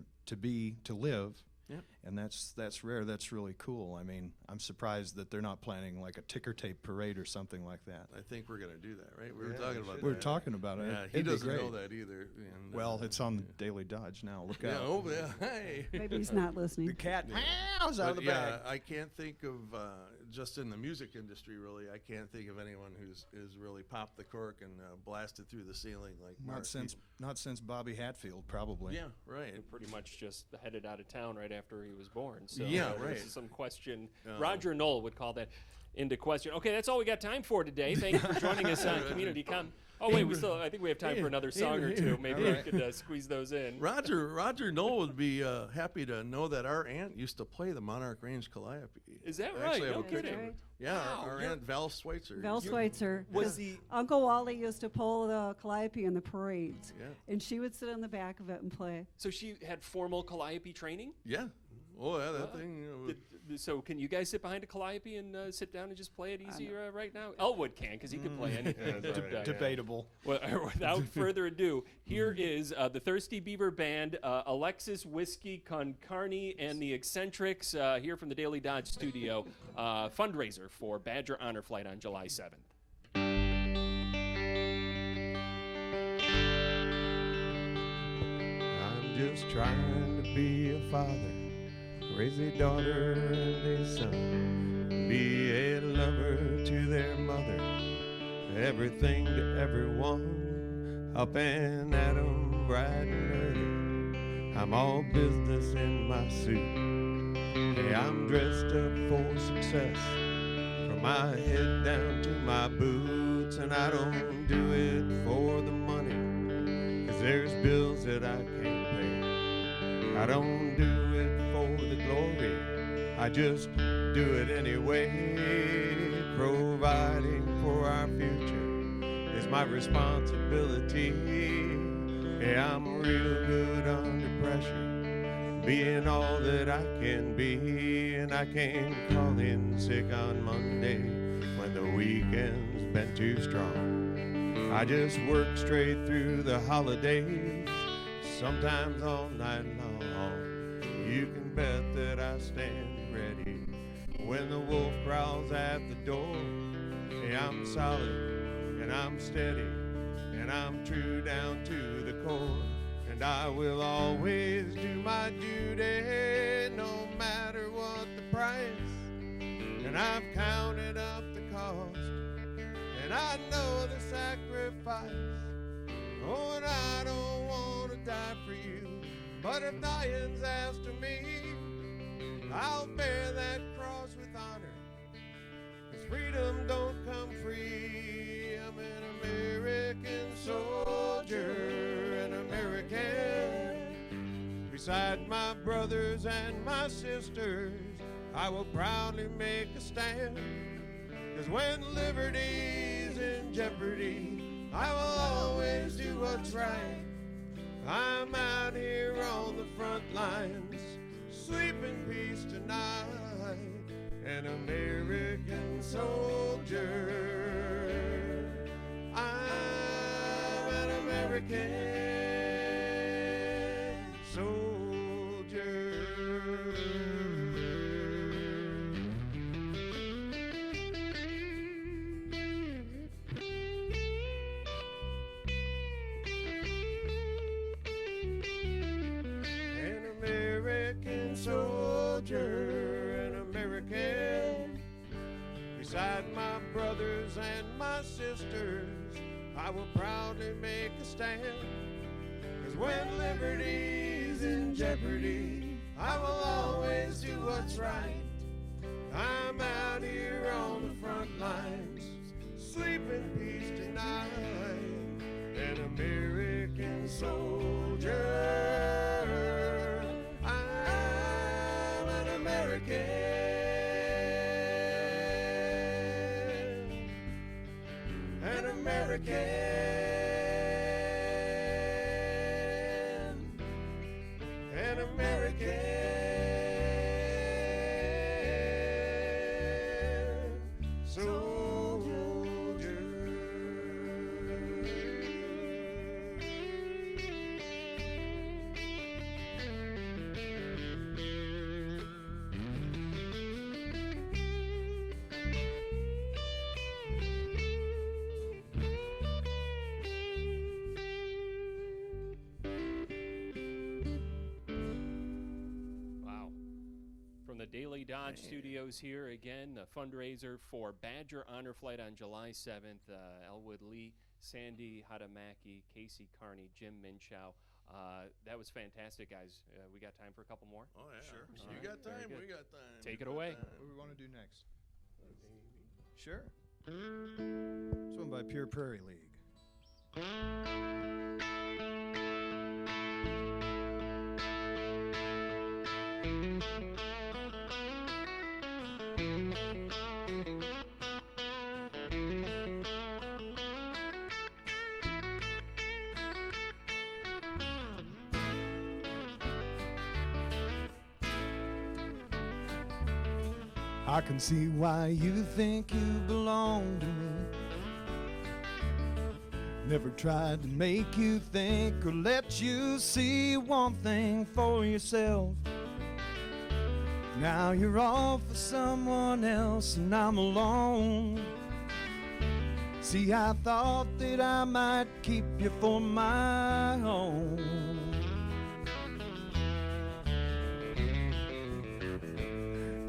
live. Yep. And that's rare. That's really cool. I mean, I'm surprised that they're not planning like a ticker tape parade or something like that. I think we're going to do that, right? We were talking about that. We were talking about it. Yeah, he It'd be doesn't know great. that either. And, well, it's on Daily Dodge now. Look out. Oh, yeah. Hey. Maybe he's not listening. The cat meows out of the bag. I can't think of just in the music industry, really, I can't think of anyone who's really popped the cork and blasted through the ceiling like Mark. Not since Bobby Hatfield, probably. Yeah, right. He pretty much just headed out of town right after he was born. So yeah, right. This is some question. Roger Knoll would call that into question. Okay, that's all we got time for today. Thank you for joining us on Community Com. Oh wait, I think we have time for another song or two. Maybe we could squeeze those in. Roger Knoll would be happy to know that our aunt used to play the Monarch Range Calliope. Is that right? No kidding. Right. Yeah, our aunt Val Schweitzer. Val Schweitzer. Was Uncle Wally used to pull the Calliope in the parades, Yeah. and she would sit on the back of it and play. So she had formal Calliope training? Yeah. Oh, yeah, that thing. So can you guys sit behind a Calliope and sit down and just play it easy right now? Elwood can, because he can play anything. Debatable. Well, without further ado, here is the Thirsty Beaver Band, Alexis Whiskey Concarney, and the Eccentrics here from the Daily Dodge studio, fundraiser for Badger Honor Flight on July 7th. I'm just trying to be a father, raise a daughter and a son, be a lover to their mother, everything to everyone, up and at 'em bright and early. I'm all business in my suit. Hey, I'm dressed up for success, from my head down to my boots, and I don't do it for the money, 'cause there's bills that I can't pay. I don't do it for the glory, I just do it anyway. Providing for our future is my responsibility. Yeah, I'm real good under pressure, being all that I can be, and I can't call in sick on Monday when the weekend's been too strong. I just work straight through the holidays, sometimes all night long. You can bet that I stand ready when the wolf growls at the door. Hey, I'm solid and I'm steady and I'm true down to the core, and I will always do my duty no matter what the price. And I've counted up the cost and I know the sacrifice. Oh, and I don't want to die for you, but if dying's asked of me, I'll bear that cross with honor, 'cause freedom don't come free. I'm an American soldier, an American. Beside my brothers and my sisters, I will proudly make a stand, 'cause when liberty's in jeopardy, I will always do what's right. I'm out here on the front lines, sleep in peace tonight, an American soldier. I'm an American soldier. An American soldier, an American. Beside my brothers and my sisters, I will proudly make a stand, 'cause when liberty's in jeopardy, I will always do what's right. I'm out here on the front lines, sleep in peace tonight, an American soldier. I'm an American. An American, an American soldier. Dodge Studios here again. A fundraiser for Badger Honor Flight on July 7th. Elwood Lee, Sandy Hadamaki, Casey Carney, Jim Minchow. That was fantastic, guys. We got time for a couple more? Oh, yeah. Sure. You got time, we got time. Take it away. What do we want to do next? Sure. This one by Pure Prairie League. I can see why you think you belong to me. Never tried to make you think or let you see one thing for yourself. Now you're off for someone else and I'm alone. See, I thought that I might keep you for my own.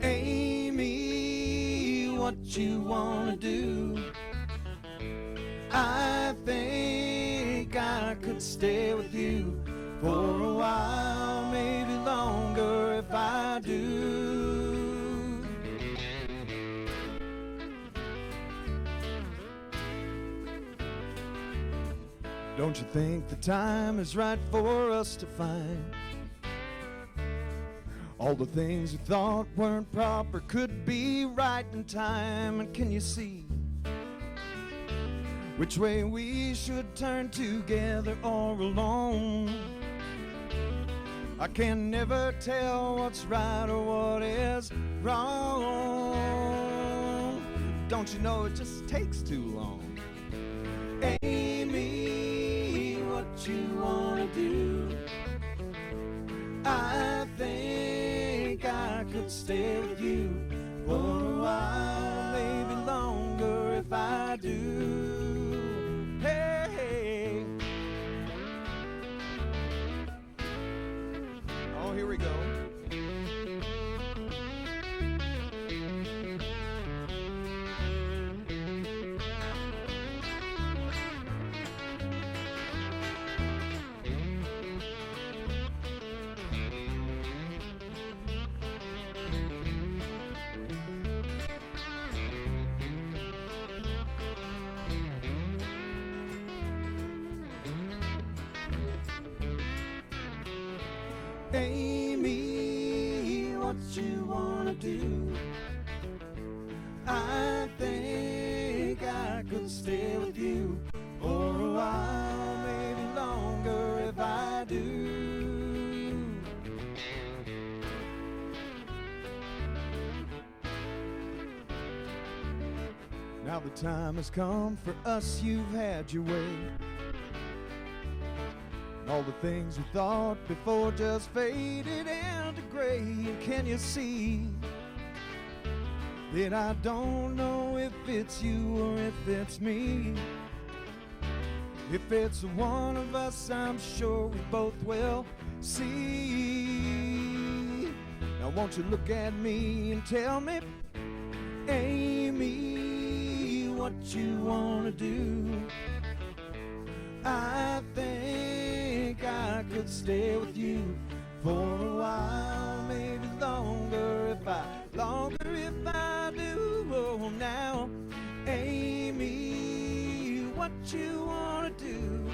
Amy, what you wanna do? I think I could stay with you for a while, maybe longer if I do. Don't you think the time is right for us to find all the things we thought weren't proper could be right in time? And can you see which way we should turn, together or alone? I can never tell what's right or what is wrong. Don't you know it just takes too long? Amy, what you wanna do? I think I could stay with you for a while, maybe longer if I do. Hey, oh, here we go. Amy, what you wanna do? I think I could stay with you for a while, maybe longer if I do. Now the time has come for us, you've had your way. All the things we thought before just faded into gray. And can you see that I don't know if it's you or if it's me? If it's one of us, I'm sure we both will see. Now won't you look at me and tell me, Amy, what you wanna do? I think I could stay with you for a while, maybe longer if I do. Oh, now, Amy, what you wanna do?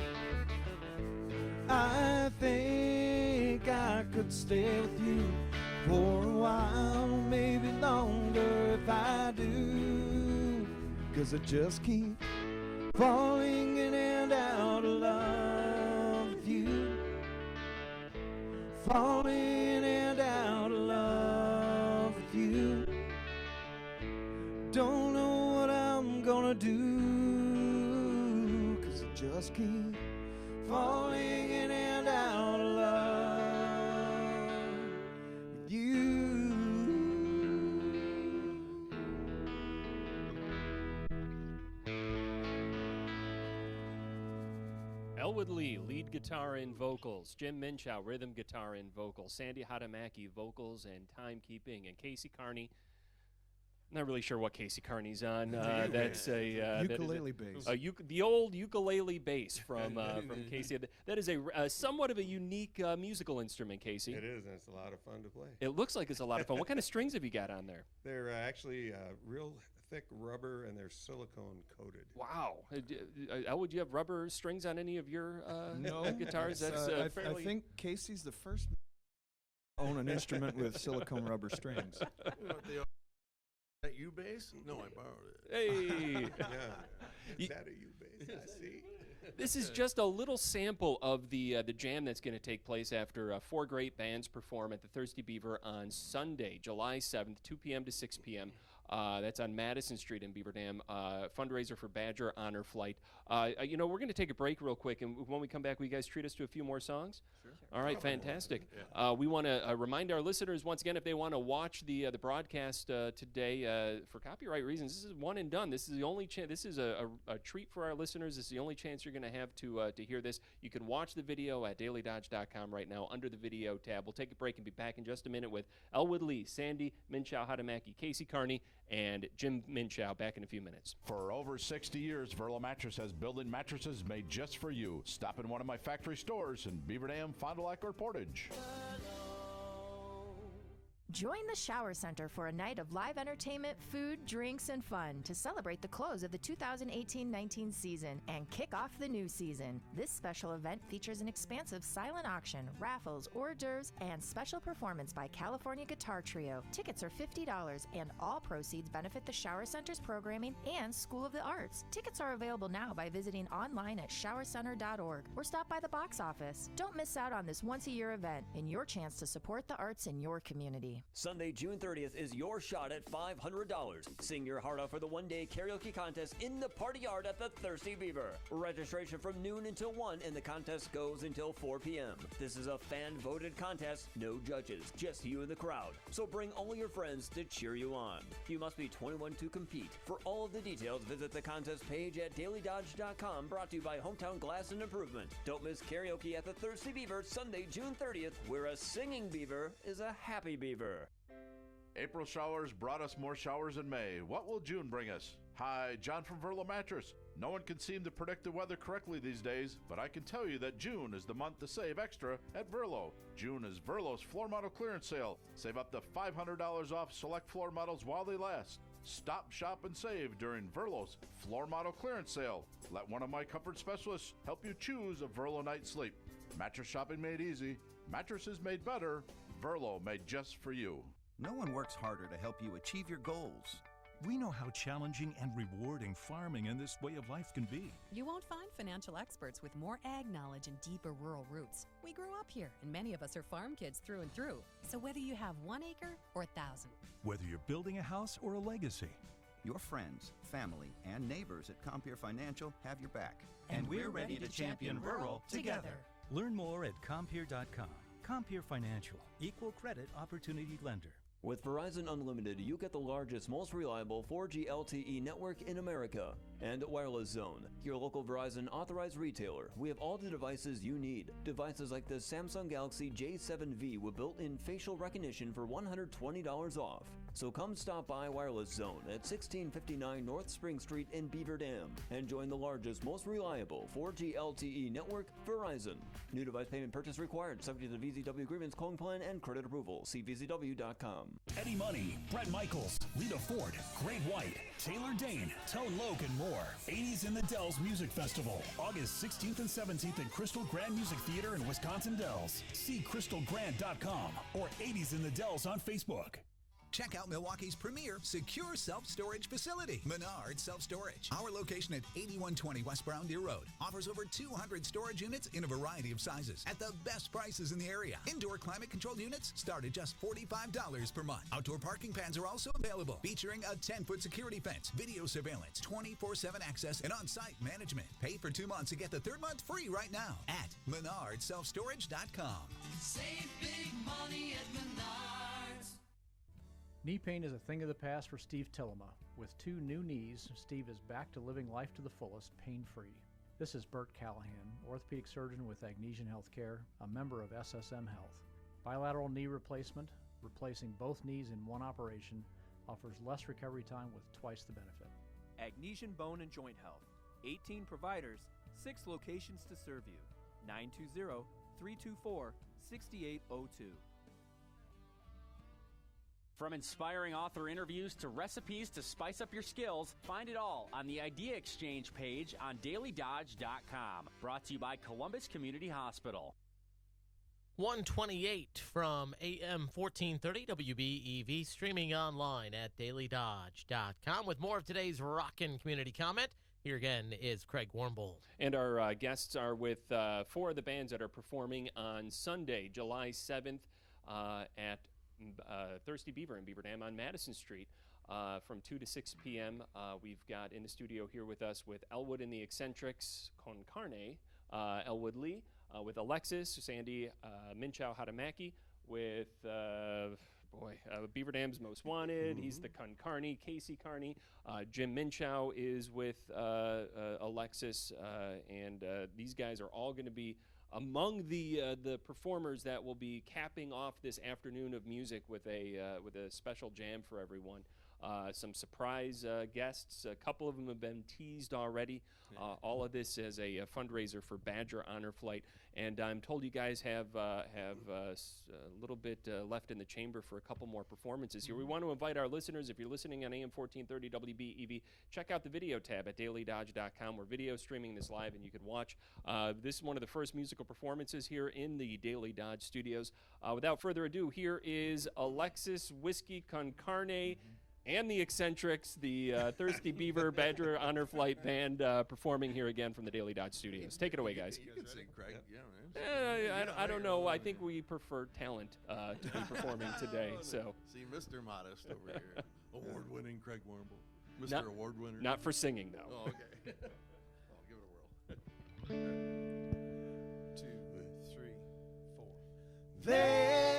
I think I could stay with you for a while, maybe longer if I do. 'Cause I just keep falling in and out of love with you, falling in and out of love with you. Don't know what I'm gonna do, 'cause I just keep falling in and out of love with you. Elwood Lee, lead guitar and vocals. Jim Minchow, rhythm guitar and vocals. Sandy Hadamaki, vocals and timekeeping. And Casey Carney. Not really sure what Casey Carney's on. That's a ukulele bass. The old ukulele bass from Casey. That is a somewhat of a unique musical instrument, Casey. It is, and it's a lot of fun to play. It looks like it's a lot of fun. What kind of strings have you got on there? They're actually real thick rubber, and they're silicone coated. Wow. Elwood, do you have rubber strings on any of your guitars? That's I think Casey's the first to own an instrument with silicone rubber strings. That U bass? No, I borrowed it. Hey. Is that a U bass? I see. This is just a little sample of the jam that's going to take place after 4 great bands perform at the Thirsty Beaver on Sunday, July 7th, 2 p.m. to 6 p.m. That's on Madison Street in Beaver Dam. Fundraiser for Badger Honor Flight. We're going to take a break real quick, and when we come back, will you guys treat us to a few more songs? Sure. All right, fantastic. Yeah. We want to remind our listeners once again, if they want to watch the broadcast today for copyright reasons, this is one and done. This is the only chance. This is a treat for our listeners. This is the only chance you're going to have to hear this. You can watch the video at dailydodge.com right now under the video tab. We'll take a break and be back in just a minute with Elwood Lee, Sandy Minchow Hadamaki, Casey Carney, and Jim Minchow back in a few minutes. For over 60 years, Verlo Mattress has built-in mattresses made just for you. Stop in one of my factory stores in Beaver Dam, Fond du Lac, or Portage. Join the Shower Center for a night of live entertainment, food, drinks, and fun to celebrate the close of the 2018-19 season and kick off the new season. This special event features an expansive silent auction, raffles, hors d'oeuvres, and special performance by California Guitar Trio. Tickets are $50, and all proceeds benefit the Shower Center's programming and School of the Arts. Tickets are available now by visiting online at showercenter.org or stop by the box office. Don't miss out on this once-a-year event and your chance to support the arts in your community. Sunday, June 30th is your shot at $500. Sing your heart out for the one-day karaoke contest in the Party Yard at the Thirsty Beaver. Registration from noon until 1, and the contest goes until 4 p.m. This is a fan-voted contest, no judges, just you and the crowd. So bring all your friends to cheer you on. You must be 21 to compete. For all of the details, visit the contest page at dailydodge.com, brought to you by Hometown Glass and Improvement. Don't miss karaoke at the Thirsty Beaver Sunday, June 30th, where a singing beaver is a happy beaver. April showers brought us more showers in May. What will June bring us? Hi, John from Verlo Mattress. No one can seem to predict the weather correctly these days, but I can tell you that June is the month to save extra at Verlo. June is Verlo's floor model clearance sale. Save up to $500 off select floor models while they last. Stop, shop, and save during Verlo's floor model clearance sale. Let one of my comfort specialists help you choose a Verlo night's sleep. Mattress shopping made easy. Mattresses made better. Verlo made just for you. No one works harder to help you achieve your goals. We know how challenging and rewarding farming and this way of life can be. You won't find financial experts with more ag knowledge and deeper rural roots. We grew up here, and many of us are farm kids through and through. So whether you have 1 acre or 1,000, whether you're building a house or a legacy, your friends, family, and neighbors at Compeer Financial have your back. And we're ready to champion rural together. Learn more at Compeer.com. Compeer Financial, equal credit opportunity lender. With Verizon Unlimited, you get the largest, most reliable 4G LTE network in America. And Wireless Zone, your local Verizon authorized retailer. We have all the devices you need. Devices like the Samsung Galaxy J7V with built-in facial recognition for $120 off. So come stop by Wireless Zone at 1659 North Spring Street in Beaver Dam and join the largest, most reliable 4G LTE network, Verizon. New device payment purchase required, subject to VZW agreements, calling plan, and credit approval. See VZW.com. Eddie Money, Brett Michaels, Lita Ford, Great White, Taylor Dane, Tone Loc, and more. 80s in the Dells Music Festival, August 16th and 17th at Crystal Grand Music Theater in Wisconsin Dells. See crystalgrand.com or 80s in the Dells on Facebook. Check out Milwaukee's premier secure self-storage facility, Menard Self-Storage. Our location at 8120 West Brown Deer Road offers over 200 storage units in a variety of sizes at the best prices in the area. Indoor climate-controlled units start at just $45 per month. Outdoor parking pads are also available, featuring a 10-foot security fence, video surveillance, 24/7 access, and on-site management. Pay for 2 months and get the 3rd month free right now at menardselfstorage.com. Save big money at Menards. Knee pain is a thing of the past for Steve Tillema. With 2 new knees, Steve is back to living life to the fullest, pain-free. This is Bert Callahan, orthopedic surgeon with Agnesian Healthcare, a member of SSM Health. Bilateral knee replacement, replacing both knees in one operation, offers less recovery time with twice the benefit. Agnesian Bone and Joint Health. 18 providers, 6 locations to serve you. 920-324-6802. From inspiring author interviews to recipes to spice up your skills, find it all on the Idea Exchange page on DailyDodge.com. Brought to you by Columbus Community Hospital. 128 from AM 1430 WBEV, streaming online at DailyDodge.com with more of today's Rockin' Community Comment. Here again is Craig Warmbold. And our guests are with 4 of the bands that are performing on Sunday, July 7th at Thirsty Beaver in Beaver Dam on Madison Street from 2 to 6 p.m. We've got in the studio here with us with Elwood and the Eccentrics Con Carne, Elwood Lee, with Alexis, Sandy Minchow Hadamaki, with Beaver Dam's Most Wanted. He's the Con Carne, Casey Carney. Jim Minchow is with Alexis, and these guys are all going to be among the performers that will be capping off this afternoon of music with a special jam for everyone. Some surprise guests. A couple of them have been teased already. All of this as a fundraiser for Badger Honor Flight. And I'm told you guys have a little bit left in the chamber for a couple more performances here. We want to invite our listeners, if you're listening on AM 1430 WBEV, check out the video tab at DailyDodge.com. We're video streaming this live, and you can watch. This is one of the first musical performances here in the Daily Dodge studios. Without further ado, here is Alexis Whiskey Con Carne and the Eccentrics, the Thirsty Beaver Badger Honor Flight Band, performing here again from the Daily Dodge studios. Take it away, guys. You can sing, Craig. I don't know. I think we prefer talent to be performing today. So see, Mr. Modest over here, award-winning Craig Warmbold, Mr. Award winner. Not for singing, though. Oh, okay. I'll give it a whirl. 2, 3, 4. There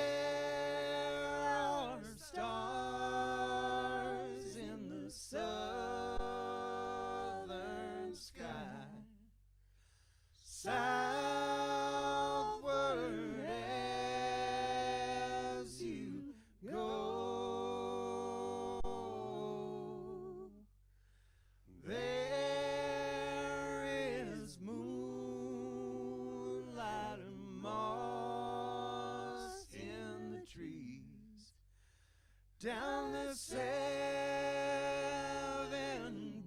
are stars in the southern sky, southward as you go. There is moonlight and moss in the trees down the 7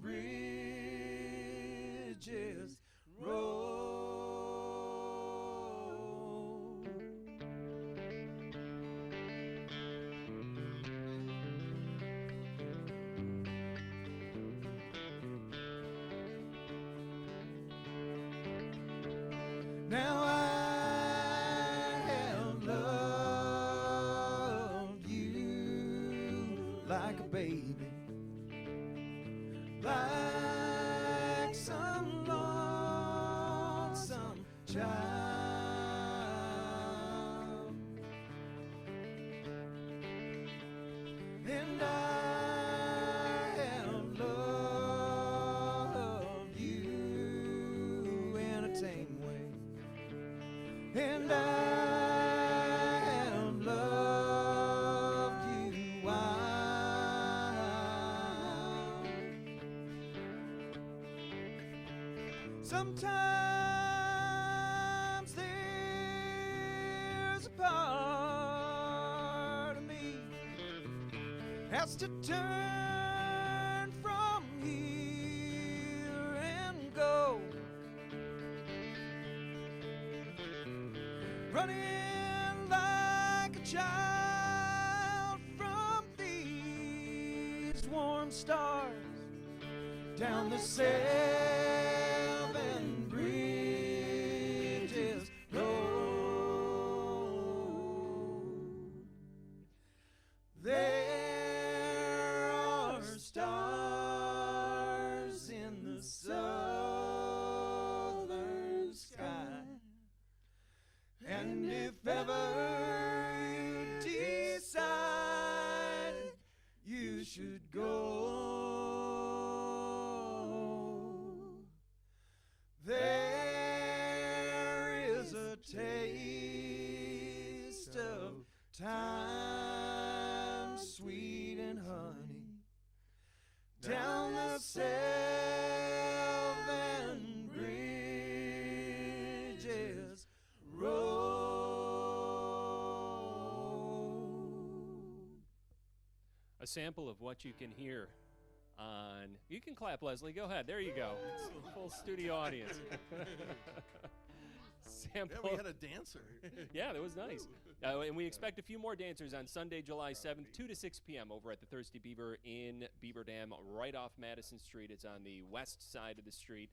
bridges road. Now I have loved you like a baby, like some lonesome child, and I have loved you in a tame way, and I have loved you wild. Sometimes there's a part of me has to turn from here and go, running like a child from these warm stars down the 7 bridges road. There are stars in the southern sky, and if ever you decide you should go, there time, sweet and honey, down the seven bridges road. A sample of what you can hear on. You can clap, Leslie. Go ahead. There you go. It's a full studio audience. Sample. Yeah, we had a dancer. Yeah, that was nice. And we expect a few more dancers on Sunday, July 7th, 2 to 6 p.m. over at the Thirsty Beaver in Beaver Dam, right off Madison Street. It's on the west side of the street.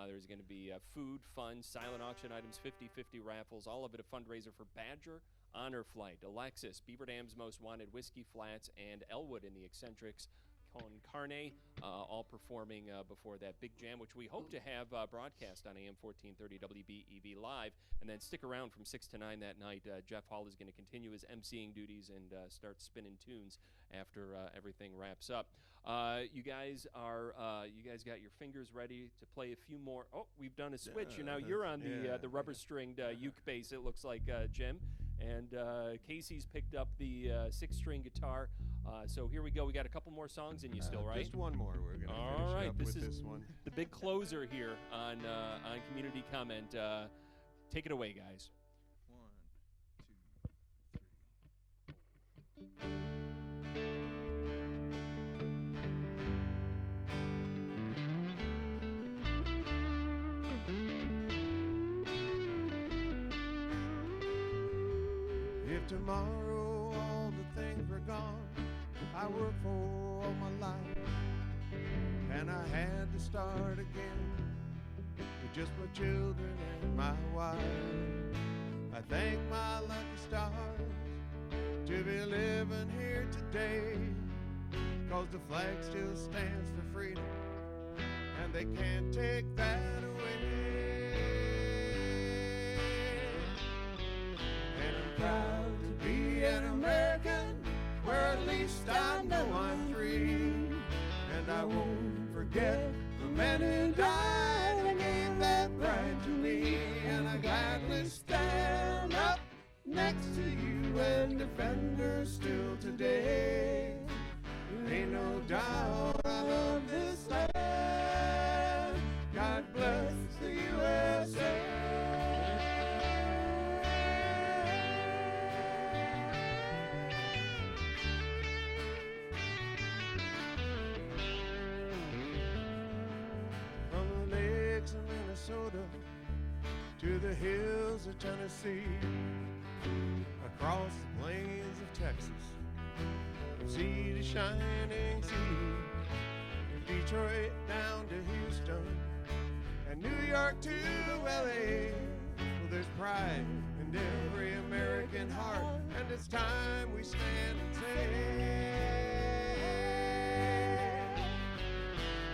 There's going to be food, fun, silent auction items, 50-50 raffles, all of it a fundraiser for Badger, Honor Flight, Alexis, Beaver Dam's Most Wanted, Whiskey Flats, and Elwood in the Eccentrics. Con Carne, all performing before that big jam, which we hope to have broadcast on AM 1430 WBEV live. And then stick around from 6 to 9 that night. Jeff Hall is going to continue his emceeing duties and start spinning tunes after everything wraps up. You guys got your fingers ready to play a few more. Oh, we've done a switch. Now you're on the rubber-stringed uke bass, it looks like, Jim. And Casey's picked up the 6-string guitar. So here we go. We got a couple more songs in you still, right? Just one more. We're going to finish up with this one. The big closer here on Community Comment. Take it away, guys. 1, 2, 3. If tomorrow all the things were gone I worked for all my life, and I had to start again with just my children and my wife, I thank my lucky stars to be living here today, 'cause the flag still stands for freedom, and they can't take that away. And I'm proud to be an American, where at least I know I'm free. And I won't forget the men who died and gave that right to me. And I gladly stand up next to you and defend her still today. Ain't no doubt I love this land. God bless the USA. To the hills of Tennessee, across the plains of Texas, from sea to shining sea, from Detroit down to Houston, and New York to LA. Well, there's pride in every American heart, and it's time we stand and say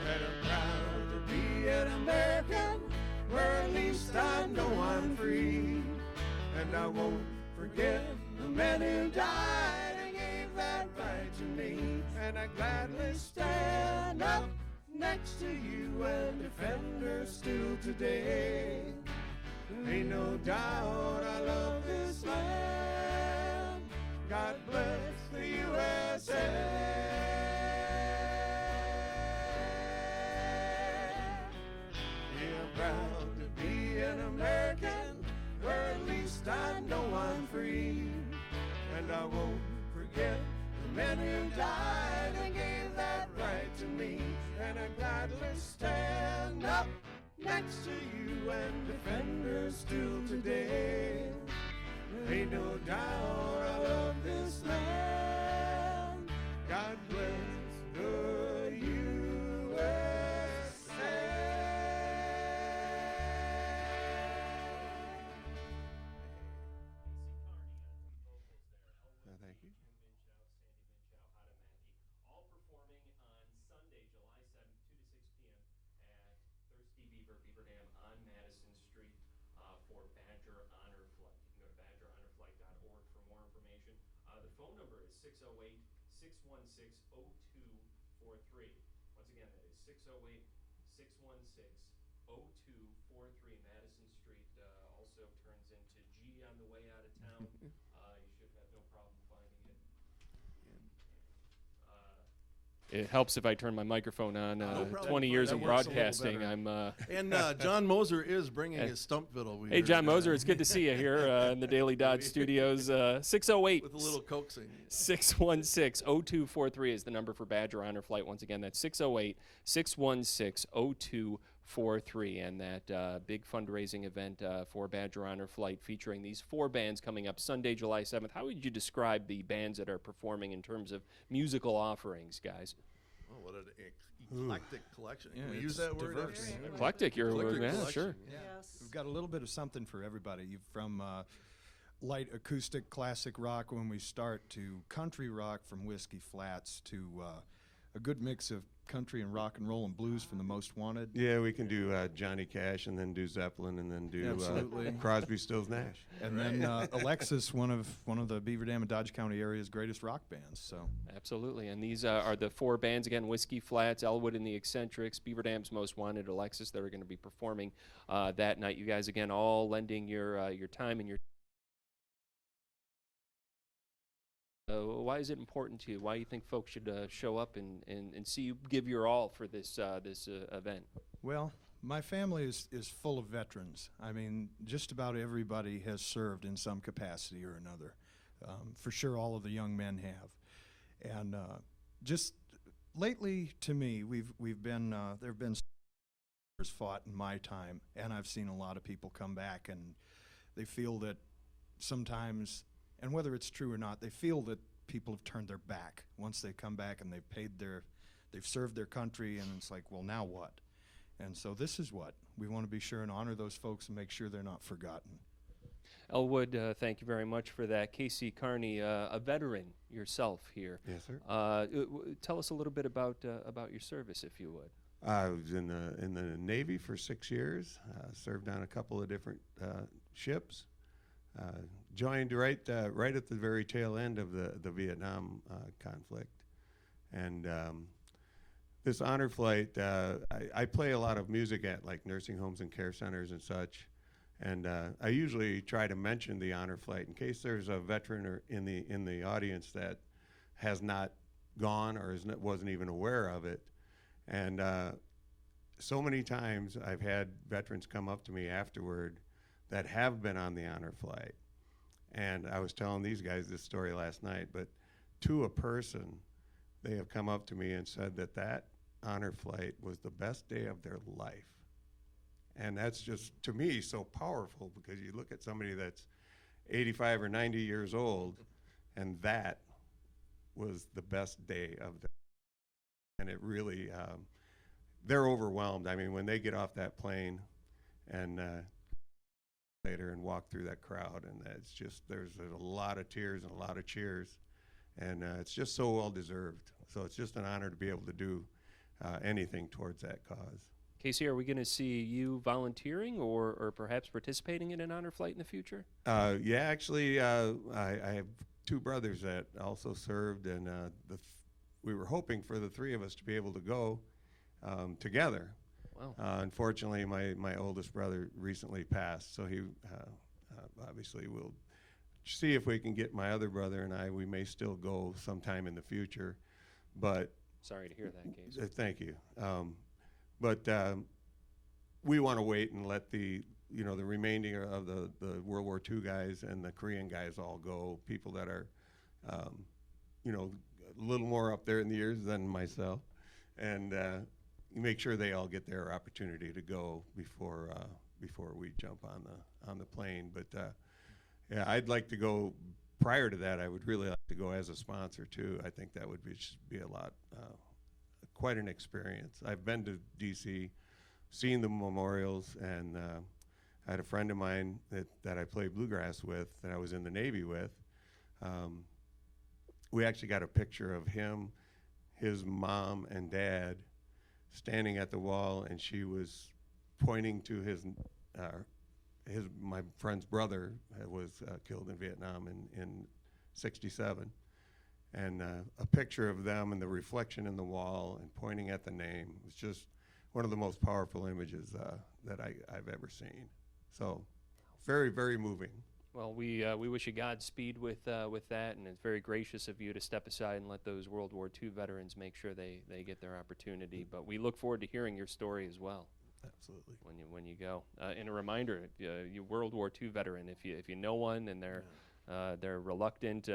that I'm proud to be an American, where at least I know I'm free. And I won't forget the men who died and gave that right to me. And I gladly stand up next to you and defend her still today. Ain't no doubt I love this land. God bless the USA. Proud to be an American, where at least I know I'm free. And I won't forget the men who died and gave that right to me. And I gladly stand up next to you and defend her still today. Ain't no doubt I love this land. God bless the USA. Thank you. All performing on Sunday, July 7th, 2 to 6 p.m. at Thirsty Beaver, Beaver Dam on Madison Street for Badger Honor Flight. You can go to badgerhonorflight.org for more information. The phone number is 608-616-0243. Once again, that is 608-616-0243. Madison Street also turns into G on the way out of town. You should have no problem It helps if I turn my microphone on. No problem. 20 years That of works a little broadcasting. better. And John Moser is bringing his stump fiddle. Hey, John Moser, it's good to see you here in the Daily Dodge Studios. 608 with a little coaxing. 616-0243 is the number for Badger Honor Flight. Once again, that's 608-616-0243. And that big fundraising event for Badger Honor Flight featuring these 4 bands coming up Sunday, July 7th. How would you describe the bands that are performing in terms of musical offerings, guys? Oh, what an eclectic collection. Yeah, Can we it's use that word? diverse. Eclectic, you're yeah, collection. sure. Yes. We've got a little bit of something for everybody. From light acoustic classic rock when we start to country rock from Whiskey Flats to a good mix of country and rock and roll and blues from the Most Wanted. Yeah, we can do Johnny Cash and then do Zeppelin and then do Absolutely. Crosby, Stills, Nash. And then Alexis, one of the Beaver Dam and Dodge County area's greatest rock bands. So Absolutely, and these are the 4 bands again: Whiskey Flats, Elwood and the Eccentrics, Beaver Dam's Most Wanted, Alexis. That are going to be performing that night. You guys again all lending your time and your. Why is it important to you? Why do you think folks should show up and see you give your all for this event? Well, my family is full of veterans. I mean, just about everybody has served in some capacity or another. For sure, all of the young men have. And just lately, to me, we've been there have been wars fought in my time, and I've seen a lot of people come back, and they feel that sometimes, and whether it's true or not, they feel that people have turned their back once they come back and they've served their country, and it's like, well, now what? And so this is what we want to be sure and honor those folks and make sure they're not forgotten. Elwood, thank you very much for that. Casey Carney, a veteran yourself here. Yes, sir. Tell us a little bit about your service, if you would. I was in the Navy for 6 years. Served on a couple of different ships. Joined right at the very tail end of the Vietnam conflict, and this honor flight. I play a lot of music at like nursing homes and care centers and such, and I usually try to mention the honor flight in case there's a veteran or in the audience that has not gone or wasn't even aware of it, and so many times I've had veterans come up to me afterward that have been on the honor flight. And I was telling these guys this story last night, but to a person, they have come up to me and said that honor flight was the best day of their life. And that's just, to me, so powerful, because you look at somebody that's 85 or 90 years old, and that was the best day of their life. And it really, they're overwhelmed. I mean, when they get off that plane and later and walk through that crowd, and it's just, there's a lot of tears and a lot of cheers, and it's just so well deserved. So it's just an honor to be able to do anything towards that cause. Casey, are we going to see you volunteering or perhaps participating in an honor flight in the future? Yeah, actually, I have 2 brothers that also served, and we were hoping for the 3 of us to be able to go together. Wow. Unfortunately, my oldest brother recently passed, so he obviously will see if we can get my other brother and we may still go sometime in the future. But sorry to hear that, Casey. Thank you. But we want to wait and let the remaining of the World War II guys and the Korean guys all go. People that are, a little more up there in the years than myself, and make sure they all get their opportunity to go before we jump on the plane. But yeah, I'd like to go. Prior to that, I would really like to go as a sponsor too. I think that would be a lot, quite an experience. I've been to D.C., seen the memorials, and I had a friend of mine that I played bluegrass with, that I was in the Navy with. We actually got a picture of him, his mom and dad, standing at the wall, and she was pointing to my friend's brother was killed in Vietnam in '67, and a picture of them and the reflection in the wall and pointing at the name was just one of the most powerful images that I've ever seen. So very, very moving. Well, we wish you Godspeed with that, and it's very gracious of you to step aside and let those World War II veterans make sure they get their opportunity. But we look forward to hearing your story as well. Absolutely. When you go, and a reminder, you World War II veteran, if you know one and they're reluctant,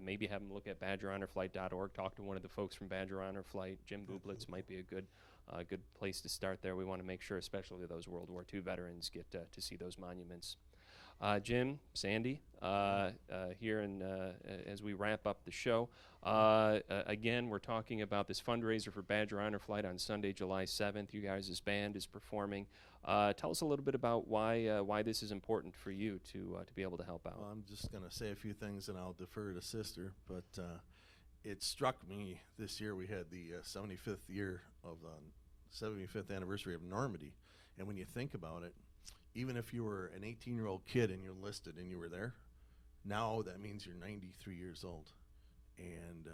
maybe have them look at BadgerHonorFlight.org. Talk to one of the folks from Badger Honor Flight. Jim Bublitz might be a good place to start there. We want to make sure, especially those World War II veterans, get to see those monuments. Jim, Sandy, here as we wrap up the show, again, we're talking about this fundraiser for Badger Honor Flight on Sunday, July 7th. You guys' band is performing. Tell us a little bit about why this is important for you to be able to help out. Well, I'm just going to say a few things, and I'll defer to Sister, but it struck me this year we had the 75th year of the 75th anniversary of Normandy, and when you think about it, even if you were an 18-year-old kid and you enlisted and you were there, now that means you're 93 years old. And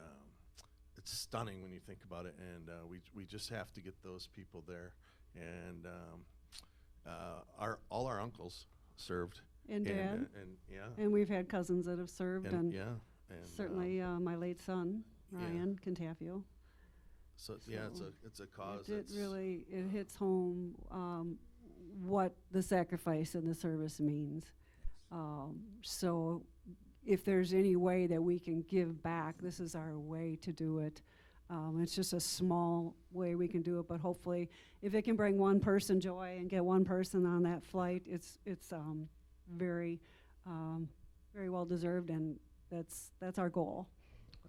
it's stunning when you think about it. And we just have to get those people there. And all our uncles served. And Dad. And yeah. And we've had cousins that have served. And yeah. And certainly my late son, Ryan Contafio. So yeah, it's a cause. It really hits home what the sacrifice and the service means. So if there's any way that we can give back, this is our way to do it. It's just a small way we can do it, but hopefully if it can bring one person joy and get one person on that flight, it's very well deserved, and that's our goal.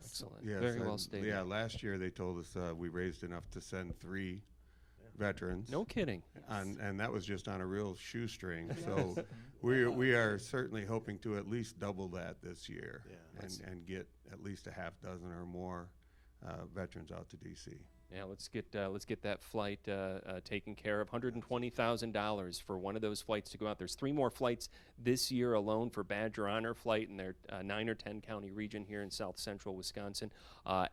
Excellent. Yes, very well stated. Yeah, last year they told us we raised enough to send 3 veterans. No kidding. And that was just on a real shoestring. So we are certainly hoping to at least double that this year, and get at least a half dozen or more veterans out to DC. Yeah, let's get that flight taken care of. $120,000 for one of those flights to go out. There's 3 more flights this year alone for Badger Honor Flight in their 9 or 10 county region here in south central Wisconsin.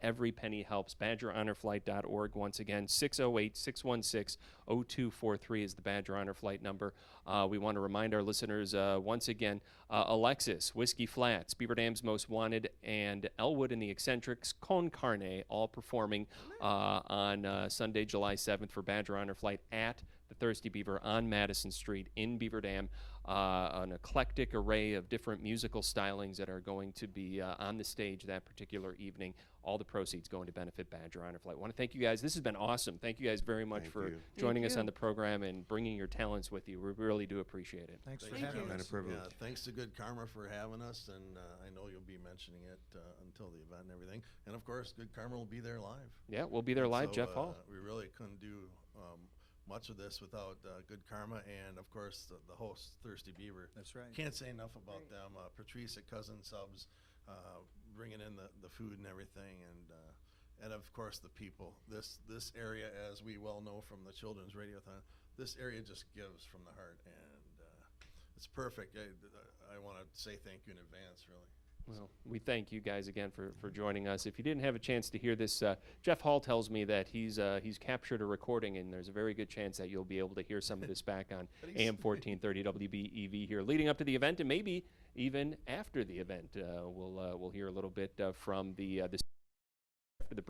Every penny helps. BadgerHonorFlight.org. Once again, 608-616-0243 is the Badger Honor Flight number. We want to remind our listeners once again, Alexis, Whiskey Flats, Beaver Dam's Most Wanted, and Elwood and the Eccentrics, Con Carne, all performing on Sunday, July 7th for Badger Honor Flight at the Thirsty Beaver on Madison Street in Beaver Dam. An eclectic array of different musical stylings that are going to be on the stage that particular evening. All the proceeds going to benefit Badger Honor Flight. I want to thank you guys. This has been awesome. Thank you guys very much for joining us on the program and bringing your talents with you. We really do appreciate it. Thanks for having us. It's been a privilege. Yeah, thanks to Good Karma for having us, and I know you'll be mentioning it until the event and everything. And of course, Good Karma will be there live. Yeah, we'll be there live, so, Jeff Hall. We really couldn't do much of this without Good Karma, and of course the host, Thirsty Beaver. That's right. Can't say enough about them. Patrice at Cousin Subs, bringing in the food and everything, and of course the people. This area, as we well know from the Children's Radiothon, this area just gives from the heart, and it's perfect. I want to say thank you in advance, really. Well, we thank you guys again for joining us. If you didn't have a chance to hear this, Jeff Hall tells me that he's captured a recording, and there's a very good chance that you'll be able to hear some of this back on AM 1430 WBEV here, leading up to the event, and maybe even after the event. We'll hear a little bit from the